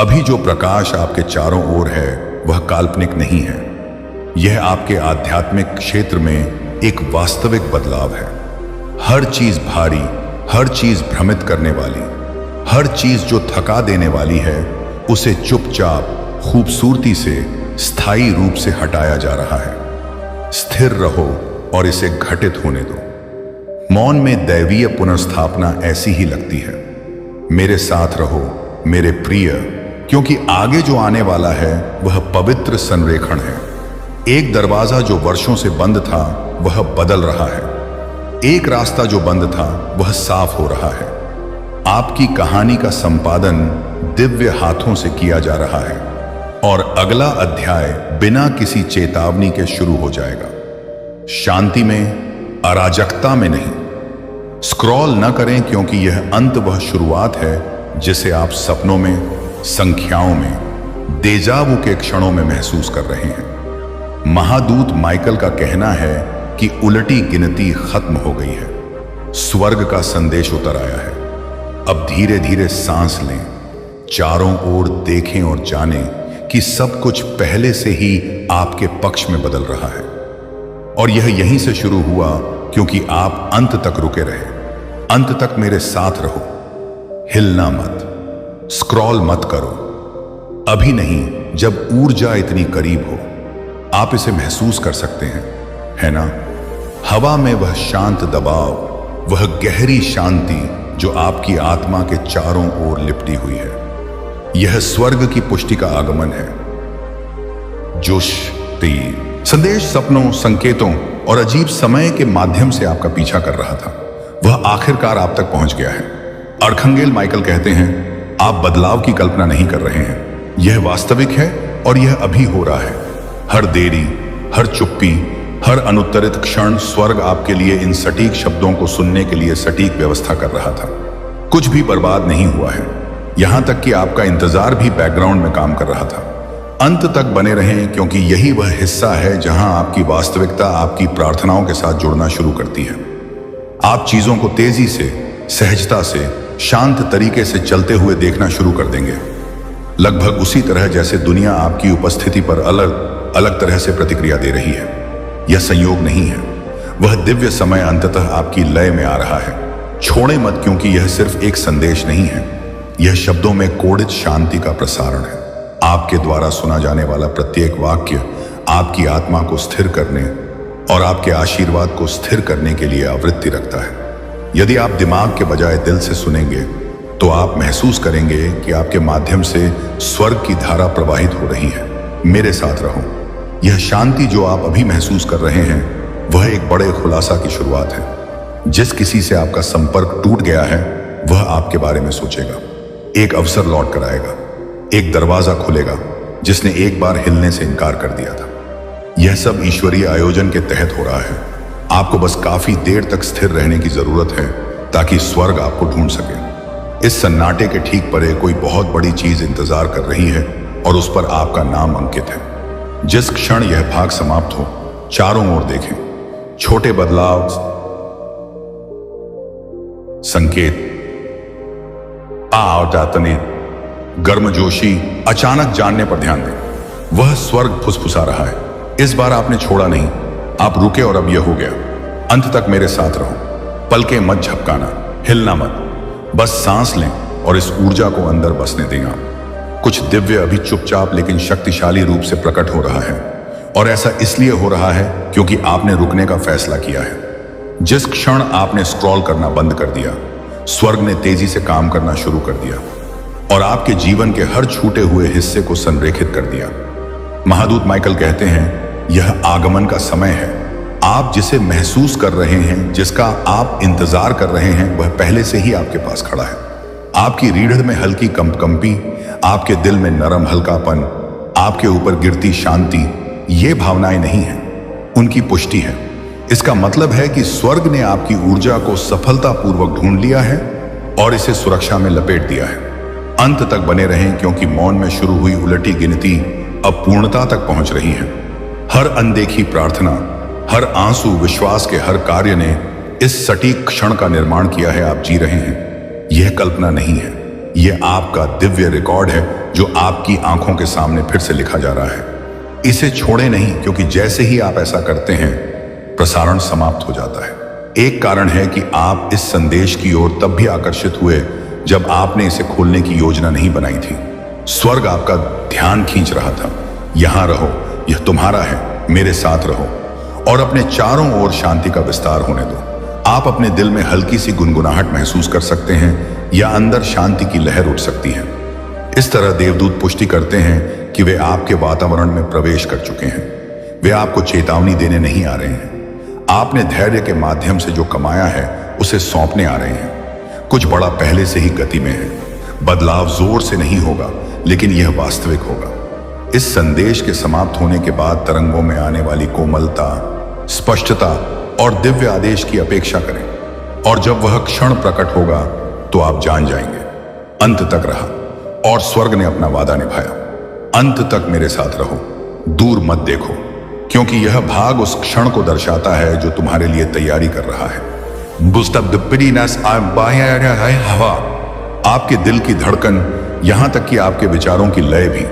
अभी जो प्रकाश आपके चारों ओर है वह काल्पनिक नहीं है। यह आपके आध्यात्मिक क्षेत्र में एक वास्तविक बदलाव है। हर चीज भारी, हर चीज भ्रमित करने वाली, हर चीज जो थका देने वाली है, उसे चुपचाप, खूबसूरती से, स्थायी रूप से हटाया जा रहा है। स्थिर रहो और इसे घटित होने दो। मौन में दैवीय पुनर्स्थापना ऐसी ही लगती है। मेरे साथ रहो मेरे प्रिय, क्योंकि आगे जो आने वाला है वह पवित्र संरेखण है। एक दरवाजा जो वर्षों से बंद था वह बदल रहा है। एक रास्ता जो बंद था वह साफ हो रहा है। आपकी कहानी का संपादन दिव्य हाथों से किया जा रहा है और अगला अध्याय बिना किसी चेतावनी के शुरू हो जाएगा। शांति में, अराजकता में नहीं। स्क्रॉल न करें, क्योंकि यह अंत वह शुरुआत है जिसे आप सपनों में, संख्याओं में, देजावु के क्षणों में महसूस कर रहे हैं। महादूत माइकल का कहना है कि उलटी गिनती खत्म हो गई है। स्वर्ग का संदेश उतर आया है। अब धीरे धीरे सांस लें, चारों ओर देखें और जानें कि सब कुछ पहले से ही आपके पक्ष में बदल रहा है। और यह यहीं से शुरू हुआ, क्योंकि आप अंत तक रुके रहे। अंत तक मेरे साथ रहो। हिलना मत, स्क्रॉल मत करो। अभी नहीं, जब ऊर्जा इतनी करीब हो। आप इसे महसूस कर सकते हैं, है ना? हवा में वह शांत दबाव, वह गहरी शांति जो आपकी आत्मा के चारों ओर लिपटी हुई है। यह स्वर्ग की पुष्टि का आगमन है। जोश, तीर, संदेश सपनों, संकेतों और अजीब समय के माध्यम से आपका पीछा कर रहा था, वह आखिरकार आप तक पहुंच गया है। अर्खंगेल माइकल कहते हैं, आप बदलाव की कल्पना नहीं कर रहे हैं, यह वास्तविक है और यह अभी हो रहा है। हर देरी, हर चुप्पी, हर अनुत्तरित क्षण स्वर्ग आपके लिए इन सटीक शब्दों को सुनने के लिए सटीक व्यवस्था कर रहा था। कुछ भी बर्बाद नहीं हुआ है, यहां तक कि आपका इंतजार भी बैकग्राउंड में काम कर रहा था। अंत तक बने रहें, क्योंकि यही वह हिस्सा है जहां आपकी वास्तविकता आपकी प्रार्थनाओं के साथ जुड़ना शुरू करती है। आप चीजों को तेजी से, सहजता से, शांत तरीके से चलते हुए देखना शुरू कर देंगे, लगभग उसी तरह जैसे दुनिया आपकी उपस्थिति पर अलग अलग तरह से प्रतिक्रिया दे रही है। यह संयोग नहीं है, वह दिव्य समय अंततः आपकी लय में आ रहा है। छोड़े मत, क्योंकि यह सिर्फ एक संदेश नहीं है, यह शब्दों में कोडित शांति का प्रसारण है। आपके द्वारा सुना जाने वाला प्रत्येक वाक्य आपकी आत्मा को स्थिर करने और आपके आशीर्वाद को स्थिर करने के लिए आवृत्ति रखता है। यदि आप दिमाग के बजाय दिल से सुनेंगे तो आप महसूस करेंगे कि आपके माध्यम से स्वर्ग की धारा प्रवाहित हो रही है। मेरे साथ रहो। यह शांति जो आप अभी महसूस कर रहे हैं वह एक बड़े खुलासा की शुरुआत है। जिस किसी से आपका संपर्क टूट गया है वह आपके बारे में सोचेगा। एक अवसर लौट कर आएगा, एक दरवाजा खुलेगा जिसने एक बार हिलने से इनकार कर दिया था। यह सब ईश्वरीय आयोजन के तहत हो रहा है। आपको बस काफी देर तक स्थिर रहने की जरूरत है ताकि स्वर्ग आपको ढूंढ सके। इस सन्नाटे के ठीक परे कोई बहुत बड़ी चीज इंतजार कर रही है और उस पर आपका नाम अंकित है। जिस क्षण यह भाग समाप्त हो, चारों ओर देखें। छोटे बदलाव, संकेत, गर्मजोशी, अचानक जानने पर ध्यान दें। वह स्वर्ग फुसफुसा रहा है। इस बार आपने छोड़ा नहीं, आप रुके और अब यह हो गया। अंत तक मेरे साथ रहो। पलकें मत झपकाना, हिलना मत, बस सांस लें और इस ऊर्जा को अंदर बसने दें। आप कुछ दिव्य अभी चुपचाप लेकिन शक्तिशाली रूप से प्रकट हो रहा है, और ऐसा इसलिए हो रहा है क्योंकि आपने रुकने का फैसला किया है। जिस क्षण आपने स्क्रॉल करना बंद कर दिया, स्वर्ग ने तेजी से काम करना शुरू कर दिया और आपके जीवन के हर छूटे हुए हिस्से को संरेखित कर दिया। महादूत माइकल कहते हैं, यह आगमन का समय है। आप जिसे महसूस कर रहे हैं, जिसका आप इंतजार कर रहे हैं, वह पहले से ही आपके पास खड़ा है। आपकी रीढ़ में हल्की कंपकंपी, आपके दिल में नरम हल्कापन, आपके ऊपर गिरती शांति, ये भावनाएं नहीं हैं, उनकी पुष्टि है। इसका मतलब है कि स्वर्ग ने आपकी ऊर्जा को सफलतापूर्वक ढूंढ लिया है और इसे सुरक्षा में लपेट दिया है। अंत तक बने रहें, क्योंकि मौन में शुरू हुई उलटी गिनती अब पूर्णता तक पहुंच रही है। हर अनदेखी प्रार्थना, हर आंसू, विश्वास के हर कार्य ने इस सटीक क्षण का निर्माण किया है। आप जी रहे हैं। यह कल्पना नहीं है, यह आपका दिव्य रिकॉर्ड है जो आपकी आंखों के सामने फिर से लिखा जा रहा है। इसे छोड़े नहीं, क्योंकि जैसे ही आप ऐसा करते हैं प्रसारण समाप्त हो जाता है। एक कारण है कि आप इस संदेश की ओर तब भी आकर्षित हुए जब आपने इसे खोलने की योजना नहीं बनाई थी। स्वर्ग आपका ध्यान खींच रहा था। यहां रहो, यह तुम्हारा है, मेरे साथ रहो और अपने चारों ओर शांति का विस्तार होने दो। आप अपने दिल में हल्की सी गुनगुनाहट महसूस कर सकते हैं या अंदर शांति की लहर उठ सकती है। इस तरह देवदूत पुष्टि करते हैं कि वे आपके वातावरण में प्रवेश कर चुके हैं। वे आपको चेतावनी देने नहीं आ रहे हैं। आपने धैर्य के माध्यम से जो कमाया है उसे सौंपने आ रहे हैं। कुछ बड़ा पहले से ही गति में है। बदलाव जोर से नहीं होगा, लेकिन यह वास्तविक होगा। इस संदेश के समाप्त होने के बाद तरंगों में आने वाली कोमलता, स्पष्टता और दिव्य आदेश की अपेक्षा करें, और जब वह क्षण प्रकट होगा तो आप जान जाएंगे, अंत तक रहा और स्वर्ग ने अपना वादा निभाया। अंत तक मेरे साथ रहो, दूर मत देखो, क्योंकि यह भाग उस क्षण को दर्शाता है जो तुम्हारे लिए तैयारी कर रहा है। हवा, आपके दिल की धड़कन, यहां तक कि आपके विचारों की लय भी।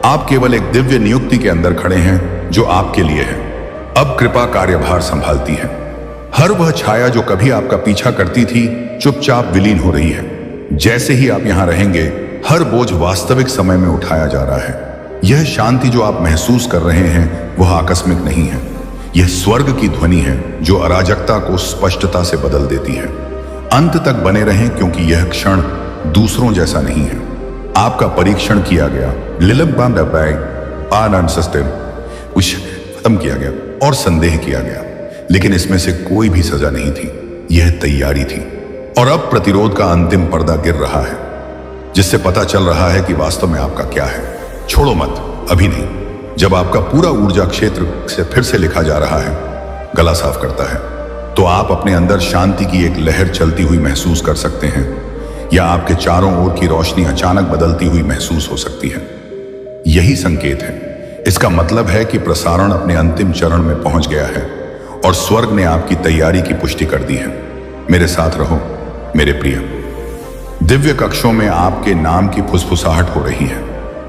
आप केवल एक दिव्य नियुक्ति के अंदर खड़े हैं जो आपके लिए है। अब कृपा कार्यभार संभालती है। हर वह छाया जो कभी आपका पीछा करती थी चुपचाप विलीन हो रही है। जैसे ही आप यहां रहेंगे, हर बोझ वास्तविक समय में उठाया जा रहा है। यह शांति जो आप महसूस कर रहे हैं वह आकस्मिक नहीं है। यह स्वर्ग की ध्वनि है जो अराजकता को स्पष्टता से बदल देती है। अंत तक बने रहें, क्योंकि यह क्षण दूसरों जैसा नहीं है। आपका परीक्षण किया गया, कुछ खत्म किया गया और संदेह किया गया, लेकिन इसमें से कोई भी सजा नहीं थी। यह तैयारी थी। और अब प्रतिरोध का अंतिम पर्दा गिर रहा है, जिससे पता चल रहा है कि वास्तव में आपका क्या है। छोड़ो मत, अभी नहीं। जब आपका पूरा ऊर्जा क्षेत्र से फिर से लिखा जा रहा है, गला साफ करता है, तो आप अपने अंदर शांति की एक लहर चलती हुई महसूस कर सकते हैं, या आपके चारों ओर की रोशनी अचानक बदलती हुई महसूस हो सकती है। यही संकेत है। इसका मतलब है कि प्रसारण अपने अंतिम चरण में पहुंच गया है और स्वर्ग ने आपकी तैयारी की पुष्टि कर दी है। मेरे साथ रहो मेरे प्रिय। दिव्य कक्षों में आपके नाम की फुसफुसाहट हो रही है।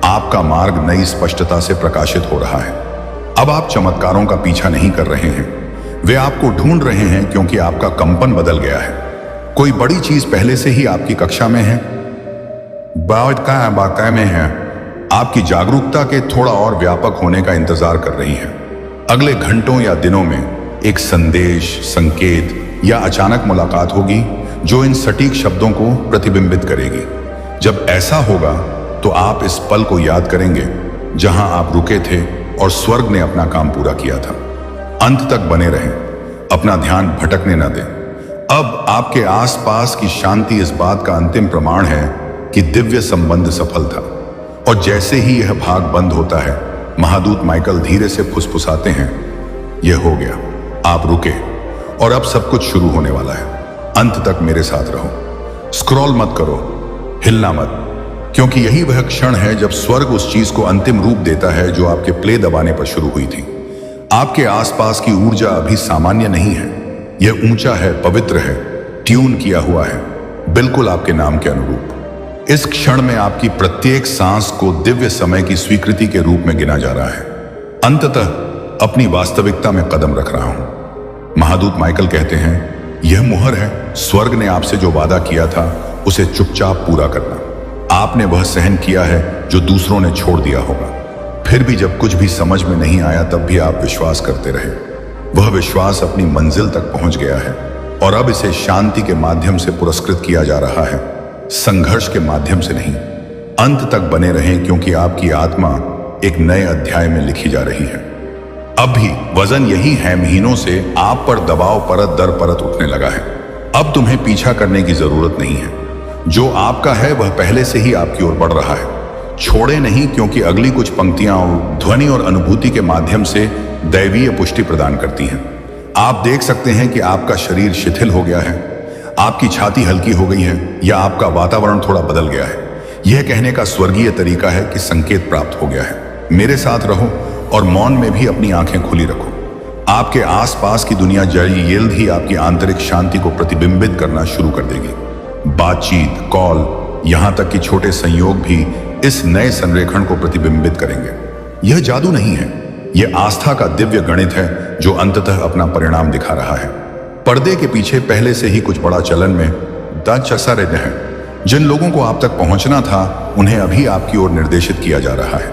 आपका मार्ग नई स्पष्टता से प्रकाशित हो रहा है। अब आप चमत्कारों का पीछा नहीं कर रहे हैं, वे आपको ढूंढ रहे हैं, क्योंकि आपका कंपन बदल गया है। कोई बड़ी चीज पहले से ही आपकी कक्षा में है, बाकाय में है, आपकी जागरूकता के थोड़ा और व्यापक होने का इंतजार कर रही है। अगले घंटों या दिनों में एक संदेश, संकेत या अचानक मुलाकात होगी जो इन सटीक शब्दों को प्रतिबिंबित करेगी। जब ऐसा होगा तो आप इस पल को याद करेंगे जहां आप रुके थे और स्वर्ग ने अपना काम पूरा किया था। अंत तक बने रहें, अपना ध्यान भटकने न दें। अब आपके आसपास की शांति इस बात का अंतिम प्रमाण है कि दिव्य संबंध सफल था। और जैसे ही यह भाग बंद होता है, महादूत माइकल धीरे से फुसफुसाते हैं, यह हो गया, आप रुके और अब सब कुछ शुरू होने वाला है। अंत तक मेरे साथ रहो, स्क्रॉल मत करो, हिलना मत, क्योंकि यही वह क्षण है जब स्वर्ग उस चीज को अंतिम रूप देता है जो आपके प्ले दबाने पर शुरू हुई थी। आपके आसपास की ऊर्जा अभी सामान्य नहीं है, यह ऊंचा है, पवित्र है, ट्यून किया हुआ है, बिल्कुल आपके नाम के अनुरूप। इस क्षण में आपकी प्रत्येक सांस को दिव्य समय की स्वीकृति के रूप में गिना जा रहा है। अंततः अपनी वास्तविकता में कदम रख रहा हूं। महादूत माइकल कहते हैं, यह मुहर है, स्वर्ग ने आपसे जो वादा किया था उसे चुपचाप पूरा करना। आपने वह सहन किया है जो दूसरों ने छोड़ दिया होगा। फिर भी जब कुछ भी समझ में नहीं आया तब भी आप विश्वास करते रहे। वह विश्वास अपनी मंजिल तक पहुंच गया है और अब इसे शांति के माध्यम से पुरस्कृत किया जा रहा है, संघर्ष के माध्यम से नहीं। अंत तक बने रहें, क्योंकि आपकी आत्मा एक नए अध्याय में लिखी जा रही है। अब भी वजन यही है, महीनों से आप पर दबाव परत दर परत उठने लगा है। अब तुम्हें पीछा करने की जरूरत नहीं है। जो आपका है वह पहले से ही आपकी ओर बढ़ रहा है। छोड़े नहीं, क्योंकि अगली कुछ पंक्तियां ध्वनि और अनुभूति के माध्यम से दैवीय पुष्टि प्रदान करती हैं। आप देख सकते हैं कि आपका शरीर शिथिल हो गया है, आपकी छाती हल्की हो गई है, या आपका वातावरण थोड़ा बदल गया है। यह कहने का स्वर्गीय तरीका है कि संकेत प्राप्त हो गया है। मेरे साथ रहो और मौन में भी अपनी आंखें खुली रखो। आपके आसपास की दुनिया जल्द ही आपकी आंतरिक शांति को प्रतिबिंबित करना शुरू कर देगी। बातचीत, कॉल, यहां तक कि छोटे संयोग भी इस नए संरेखण को प्रतिबिंबित करेंगे। यह जादू नहीं है, यह आस्था का दिव्य गणित है जो अंततः अपना परिणाम दिखा रहा है। पर्दे के पीछे पहले से ही कुछ बड़ा चलन में रहते हैं। जिन लोगों को आप तक पहुंचना था उन्हें अभी आपकी ओर निर्देशित किया जा रहा है।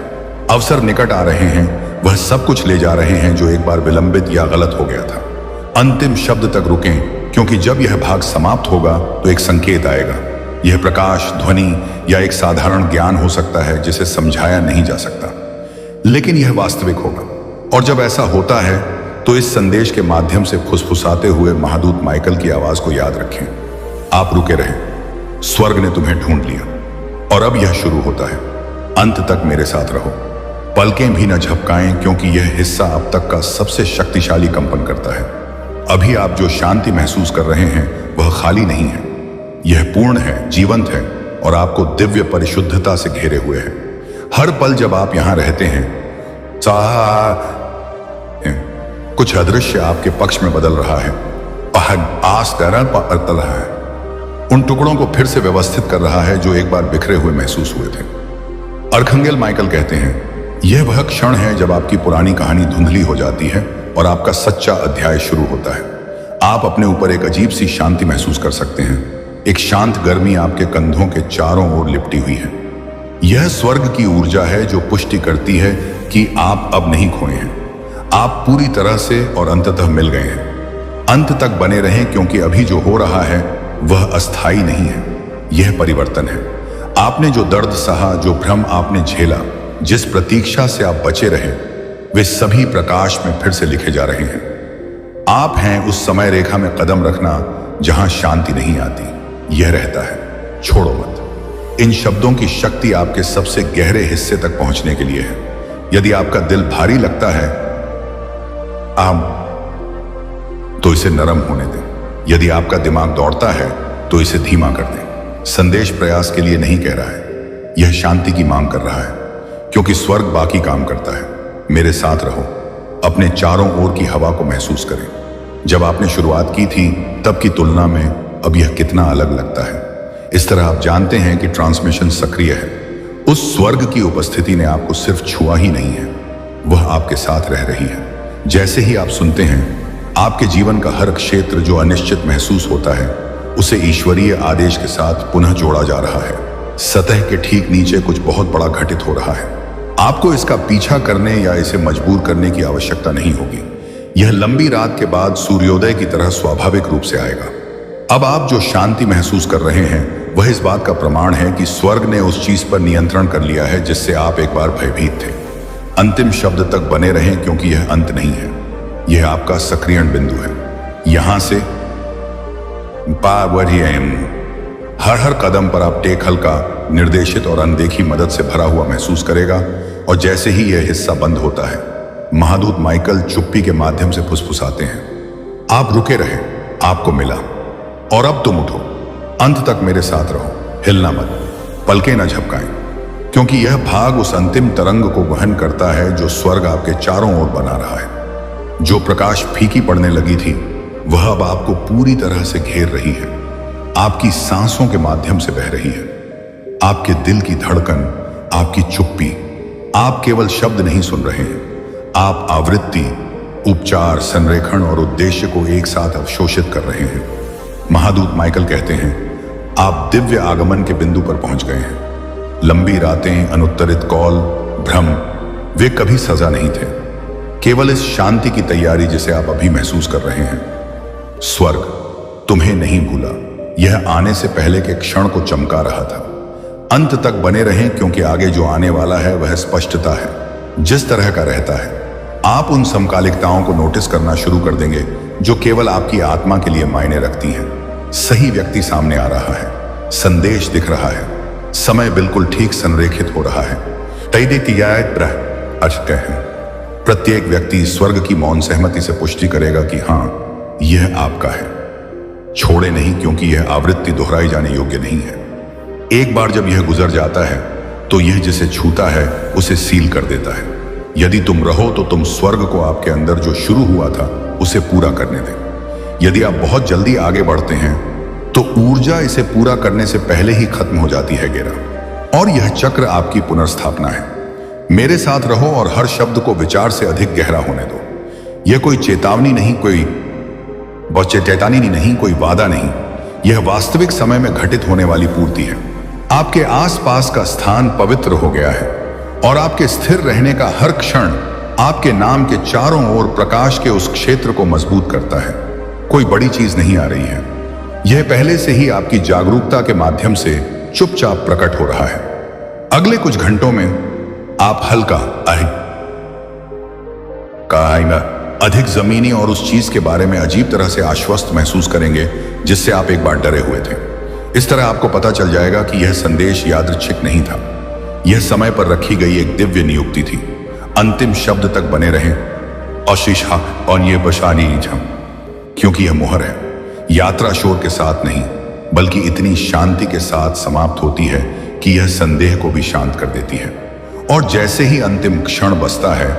अवसर निकट आ रहे हैं, वह सब कुछ ले जा रहे हैं जो एक बार विलंबित या गलत हो गया था। अंतिम शब्द तक रुकें, क्योंकि जब यह भाग समाप्त होगा तो एक संकेत आएगा। यह प्रकाश, ध्वनि या एक साधारण ज्ञान हो सकता है जिसे समझाया नहीं जा सकता, लेकिन यह वास्तविक होगा। और जब ऐसा होता है तो इस संदेश के माध्यम से फुसफुसाते हुए महादूत माइकल की आवाज को याद रखें, आप रुके रहे, स्वर्ग ने तुम्हें ढूंढ लिया और अब यह शुरू होता है। अंत तक मेरे साथ रहो, पलकें भी न झपकाएं, क्योंकि यह हिस्सा अब तक का सबसे शक्तिशाली कंपन करता है। अभी आप जो शांति महसूस कर रहे हैं वह खाली नहीं है, यह पूर्ण है, जीवंत है और आपको दिव्य परिशुद्धता से घेरे हुए है। हर पल जब आप यहां रहते हैं, कुछ अदृश्य आपके पक्ष में बदल रहा है, उन टुकड़ों को फिर से व्यवस्थित कर रहा है जो एक बार बिखरे हुए महसूस हुए थे। अर्खंगेल माइकल कहते हैं, यह वह क्षण है जब आपकी पुरानी कहानी धुंधली हो जाती है और आपका सच्चा अध्याय शुरू होता है। आप अपने ऊपर एक अजीब सी शांति महसूस कर सकते हैं, एक शांत गर्मी आपके कंधों के चारों ओर लिपटी हुई है। यह स्वर्ग की ऊर्जा है जो पुष्टि करती है कि आप अब नहीं खोए हैं, आप पूरी तरह से और अंततः मिल गए हैं। अंत तक बने रहें, क्योंकि अभी जो हो रहा है वह अस्थायी नहीं है, यह परिवर्तन है। आपने जो दर्द सहा, जो भ्रम आपने झेला, जिस प्रतीक्षा से आप बचे रहे, वे सभी प्रकाश में फिर से लिखे जा रहे हैं। आप हैं उस समय रेखा में कदम रखना जहां शांति नहीं आती, यह रहता है, छोड़ो मत। इन शब्दों की शक्ति आपके सबसे गहरे हिस्से तक पहुंचने के लिए है। यदि आपका दिल भारी लगता है, तो इसे नरम होने दें। यदि आपका दिमाग दौड़ता है तो इसे धीमा कर दें। संदेश प्रयास के लिए नहीं कह रहा है, यह शांति की मांग कर रहा है, क्योंकि स्वर्ग बाकी काम करता है। मेरे साथ रहो, अपने चारों ओर की हवा को महसूस करें। जब आपने शुरुआत की थी तब की तुलना में अब यह कितना अलग लगता है। इस तरह आप जानते हैं कि ट्रांसमिशन सक्रिय है। उस स्वर्ग की उपस्थिति ने आपको सिर्फ छुआ ही नहीं है, वह आपके साथ रह रही है। जैसे ही आप सुनते हैं, आपके जीवन का हर क्षेत्र जो अनिश्चित महसूस होता है उसे ईश्वरीय आदेश के साथ पुनः जोड़ा जा रहा है। सतह के ठीक नीचे कुछ बहुत बड़ा घटित हो रहा है। आपको इसका पीछा करने या इसे मजबूर करने की आवश्यकता नहीं होगी। यह लंबी रात के बाद सूर्योदय की तरह स्वाभाविक रूप से आएगा। अब आप जो शांति महसूस कर रहे हैं वह इस बात का प्रमाण है कि स्वर्ग ने उस चीज पर नियंत्रण कर लिया है जिससे आप एक बार भयभीत थे। अंतिम शब्द तक बने रहें, क्योंकि यह अंत नहीं है, यह आपका सक्रियण बिंदु है। यहां से हर कदम पर आप टेक हल्का, निर्देशित और अनदेखी मदद से भरा हुआ महसूस करेगा। और जैसे ही यह हिस्सा बंद होता है, महादूत माइकल चुप्पी के माध्यम से फुसफुसाते हैं, आप रुके रहे, आपको मिला, और अब तुम उठो, अंत तक मेरे साथ रहो, हिलना मत, पलकें न झपकाएं, क्योंकि यह भाग उस अंतिम तरंग को वहन करता है जो स्वर्ग आपके चारों ओर बना रहा है। जो प्रकाश फीकी पड़ने लगी थी वह अब आपको पूरी तरह से घेर रही है, आपकी सांसों के माध्यम से बह रही है। आपके दिल की धड़कन, आपकी चुप्पी, आप केवल शब्द नहीं सुन रहे हैं, आप आवृत्ति, उपचार, संरेखण और उद्देश्य को एक साथ अवशोषित कर रहे हैं। महादूत माइकल कहते हैं, आप दिव्य आगमन के बिंदु पर पहुंच गए हैं। लंबी रातें, अनुत्तरित कॉल, भ्रम, वे कभी सजा नहीं थे, केवल इस शांति की तैयारी जिसे आप अभी महसूस कर रहे हैं। स्वर्ग तुम्हें नहीं भूला, यह आने से पहले के क्षण को चमका रहा था। अंत तक बने रहें, क्योंकि आगे जो आने वाला है वह स्पष्टता है। जिस तरह का रहता है, आप उन समकालिकताओं को नोटिस करना शुरू कर देंगे जो केवल आपकी आत्मा के लिए मायने रखती हैं। सही व्यक्ति सामने आ रहा है, संदेश दिख रहा है, समय बिल्कुल ठीक संरेखित हो रहा है। प्रत्येक व्यक्ति स्वर्ग की मौन सहमति से पुष्टि करेगा कि हाँ, यह आपका है। छोड़े नहीं, क्योंकि यह आवृत्ति दोहराई जाने योग्य नहीं है। एक बार जब यह गुजर जाता है तो यह जिसे छूता है उसे सील कर देता है। यदि तुम रहो तो तुम स्वर्ग को आपके अंदर जो शुरू हुआ था उसे पूरा करने दें। यदि आप बहुत जल्दी आगे बढ़ते हैं तो ऊर्जा इसे पूरा करने से पहले ही खत्म हो जाती है गेरा। और यह चक्र आपकी पुनर्स्थापना है। मेरे साथ रहो और हर शब्द को विचार से अधिक गहरा होने दो। यह कोई चेतावनी नहीं, कोई वादा नहीं, यह वास्तविक समय में घटित होने वाली पूर्ति है। आपके आसपास का स्थान पवित्र हो गया है और आपके स्थिर रहने का हर क्षण आपके नाम के चारों ओर प्रकाश के उस क्षेत्र को मजबूत करता है। कोई बड़ी चीज नहीं आ रही है, यह पहले से ही आपकी जागरूकता के माध्यम से चुपचाप प्रकट हो रहा है। अगले कुछ घंटों में आप हल्का अधिक जमीनी और उस चीज के बारे में अजीब तरह से आश्वस्त महसूस करेंगे जिससे आप एक बार डरे हुए थे। इस तरह आपको पता चल जाएगा कि यह संदेश यादृच्छिक नहीं था, यह समय पर रखी गई एक दिव्य नियुक्ति थी। अंतिम शब्द तक बने रहें, अशिशा और ये बशानी झम, क्योंकि यह मुहर है। यात्रा शोर के साथ नहीं, बल्कि इतनी शांति के साथ समाप्त होती है कि यह संदेह को भी शांत कर देती है। और जैसे ही अंतिम क्षण बसता है,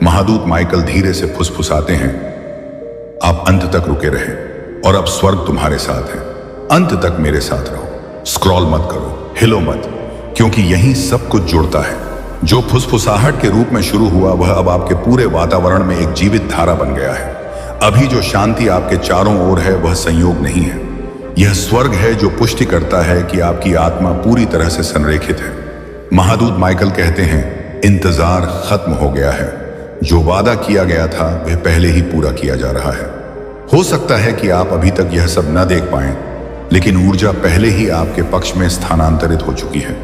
महादूत माइकल धीरे से फुसफुसाते हैं, आप अंत तक रुके रहे और अब स्वर्ग तुम्हारे साथ है। अंत तक मेरे साथ रहो, स्क्रॉल मत करो, हिलो मत, क्योंकि यही सब कुछ जुड़ता है। जो फुसफुसाहट के रूप में शुरू हुआ वह अब आपके पूरे वातावरण में एक जीवित धारा बन गया है। अभी जो शांति आपके चारों ओर है वह संयोग नहीं है, यह स्वर्ग है जो पुष्टि करता है कि आपकी आत्मा पूरी तरह से संरेखित है। महादूत माइकल कहते हैं, इंतजार खत्म हो गया है, जो वादा किया गया था वह पहले ही पूरा किया जा रहा है। हो सकता है कि आप अभी तक यह सब न देख पाएं, लेकिन ऊर्जा पहले ही आपके पक्ष में स्थानांतरित हो चुकी है।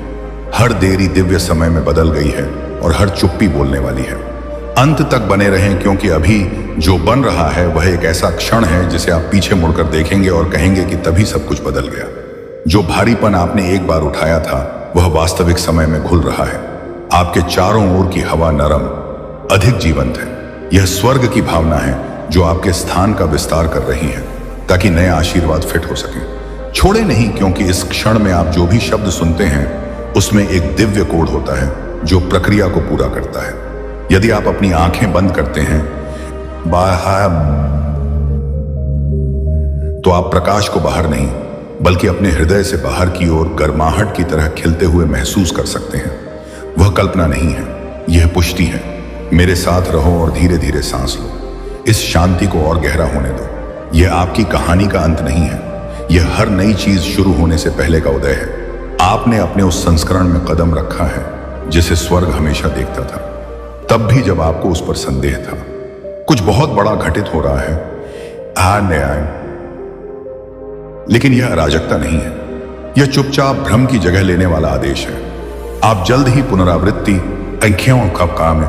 हर देरी दिव्य समय में बदल गई है और हर चुप्पी बोलने वाली है। अंत तक बने रहें, क्योंकि अभी जो बन रहा है वह एक ऐसा क्षण है जिसे आप पीछे मुड़कर देखेंगे और कहेंगे कि तभी सब कुछ बदल गया। जो भारीपन आपने एक बार उठाया था वह वास्तविक समय में घुल रहा है। आपके चारों ओर की हवा नरम, अधिक जीवंत है। यह स्वर्ग की भावना है जो आपके स्थान का विस्तार कर रही हैं, ताकि नए आशीर्वाद फिट हो सकें। छोड़े नहीं, क्योंकि इस क्षण में आप जो भी शब्द सुनते हैं उसमें एक दिव्य कोड होता है जो प्रक्रिया को पूरा करता है। यदि आप अपनी आंखें बंद करते हैं तो आप प्रकाश को बाहर नहीं बल्कि अपने हृदय से बाहर की ओर गर्माहट की तरह खिलते हुए महसूस कर सकते हैं। वह कल्पना नहीं है, यह पुष्टि है। मेरे साथ रहो और धीरे धीरे सांस लो। इस शांति को और गहरा होने दो। यह आपकी कहानी का अंत नहीं है, यह हर नई चीज शुरू होने से पहले का उदय है। आपने अपने उस संस्करण में कदम रखा है जिसे स्वर्ग हमेशा देखता था, तब भी जब आपको उस पर संदेह था। कुछ बहुत बड़ा घटित हो रहा है, न्याय, लेकिन यह अराजकता नहीं है, यह चुपचाप भ्रम की जगह लेने वाला आदेश है। आप जल्द ही पुनरावृत्ति, संख्याओं का काम है,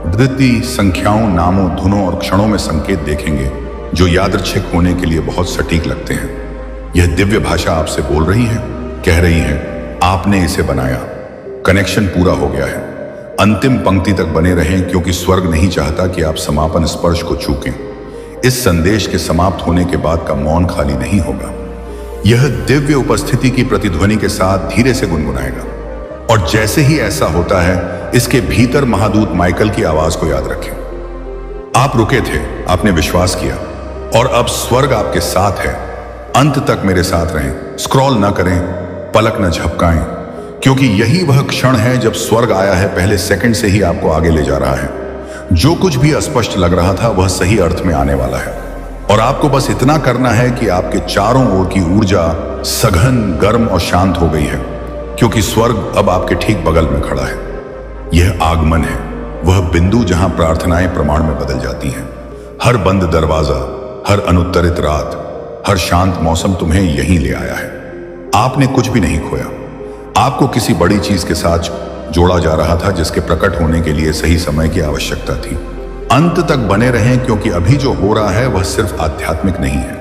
वृत्ति, संख्याओं, नामों, धुनों और क्षणों में संकेत देखेंगे जो यादृच्छिक होने के लिए बहुत सटीक लगते हैं। यह दिव्य भाषा आपसे बोल रही है, कह रही है आपने इसे बनाया, कनेक्शन पूरा हो गया है। अंतिम पंक्ति तक बने रहें, क्योंकि स्वर्ग नहीं चाहता कि आप समापन स्पर्श को चूकें। इस संदेश के समाप्त होने के बाद का मौन खाली नहीं होगा, यह दिव्य उपस्थिति की प्रतिध्वनि के साथ धीरे से गुनगुनाएगा। और जैसे ही ऐसा होता है, इसके भीतर महादूत माइकल की आवाज को याद रखें। आप रुके थे, आपने विश्वास किया, और अब स्वर्ग आपके साथ है। अंत तक मेरे साथ रहें, स्क्रॉल न करें, पलक न झपकाएं, क्योंकि यही वह क्षण है जब स्वर्ग आया है। पहले सेकंड से ही आपको आगे ले जा रहा है। जो कुछ भी अस्पष्ट लग रहा था वह सही अर्थ में आने वाला है, और आपको बस इतना करना है कि आपके चारों ओर की ऊर्जा सघन, गर्म और शांत हो गई है, क्योंकि स्वर्ग अब आपके ठीक बगल में खड़ा है। यह आगमन है, वह बिंदु जहां प्रार्थनाएं प्रमाण में बदल जाती हैं। हर बंद दरवाजा, हर अनुत्तरित रात, हर शांत मौसम तुम्हें यहीं ले आया है। आपने कुछ भी नहीं खोया, आपको किसी बड़ी चीज के साथ जोड़ा जा रहा था जिसके प्रकट होने के लिए सही समय की आवश्यकता थी। अंत तक बने रहें, क्योंकि अभी जो हो रहा है वह सिर्फ आध्यात्मिक नहीं है,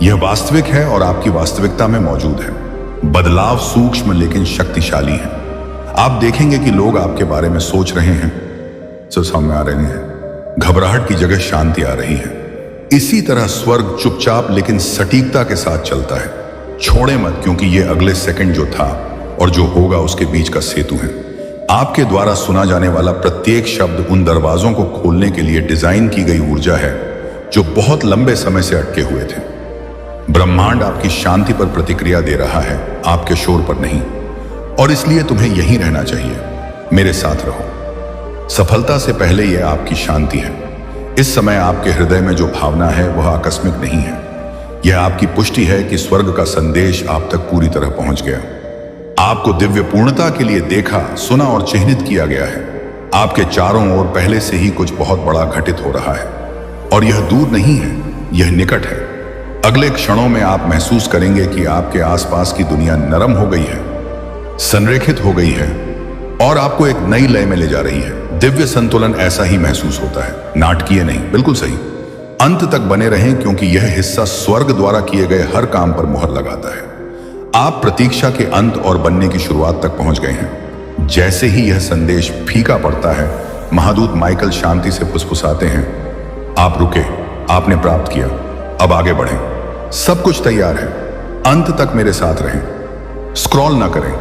यह वास्तविक है और आपकी वास्तविकता में मौजूद है। बदलाव सूक्ष्म लेकिन शक्तिशाली है। आप देखेंगे कि लोग आपके बारे में सोच रहे हैं, सब सामने आ रहे हैं, घबराहट की जगह शांति आ रही है। इसी तरह स्वर्ग चुपचाप लेकिन सटीकता के साथ चलता है। छोड़े मत, क्योंकि यह अगले सेकंड जो था और जो होगा उसके बीच का सेतु है। आपके द्वारा सुना जाने वाला प्रत्येक शब्द उन दरवाजों को खोलने के लिए डिजाइन की गई ऊर्जा है जो बहुत लंबे समय से अटके हुए थे। ब्रह्मांड आपकी शांति पर प्रतिक्रिया दे रहा है, आपके शोर पर नहीं, और इसलिए तुम्हें यहीं रहना चाहिए। मेरे साथ रहो। सफलता से पहले यह आपकी शांति है। इस समय आपके हृदय में जो भावना है वह आकस्मिक नहीं है, यह आपकी पुष्टि है कि स्वर्ग का संदेश आप तक पूरी तरह पहुंच गया। आपको दिव्य पूर्णता के लिए देखा, सुना और चिन्हित किया गया है। आपके चारों ओर पहले से ही कुछ बहुत बड़ा घटित हो रहा है, और यह दूर नहीं है, यह निकट है। अगले क्षणों में आप महसूस करेंगे कि आपके आसपास की दुनिया नरम हो गई है, संरेखित हो गई है, और आपको एक नई लय में ले जा रही है। दिव्य संतुलन ऐसा ही महसूस होता है, नाटकीय नहीं। बिल्कुल सही। अंत तक बने रहें, क्योंकि यह हिस्सा स्वर्ग द्वारा किए गए हर काम पर मुहर लगाता है। आप प्रतीक्षा के अंत और बनने की शुरुआत तक पहुंच गए हैं। जैसे ही यह संदेश फीका पड़ता है, महादूत माइकल शांति से फुसफुसाते हैं, आप रुके, आपने प्राप्त किया, अब आगे बढ़ें, सब कुछ तैयार है। अंत तक मेरे साथ रहें, स्क्रॉल ना करें,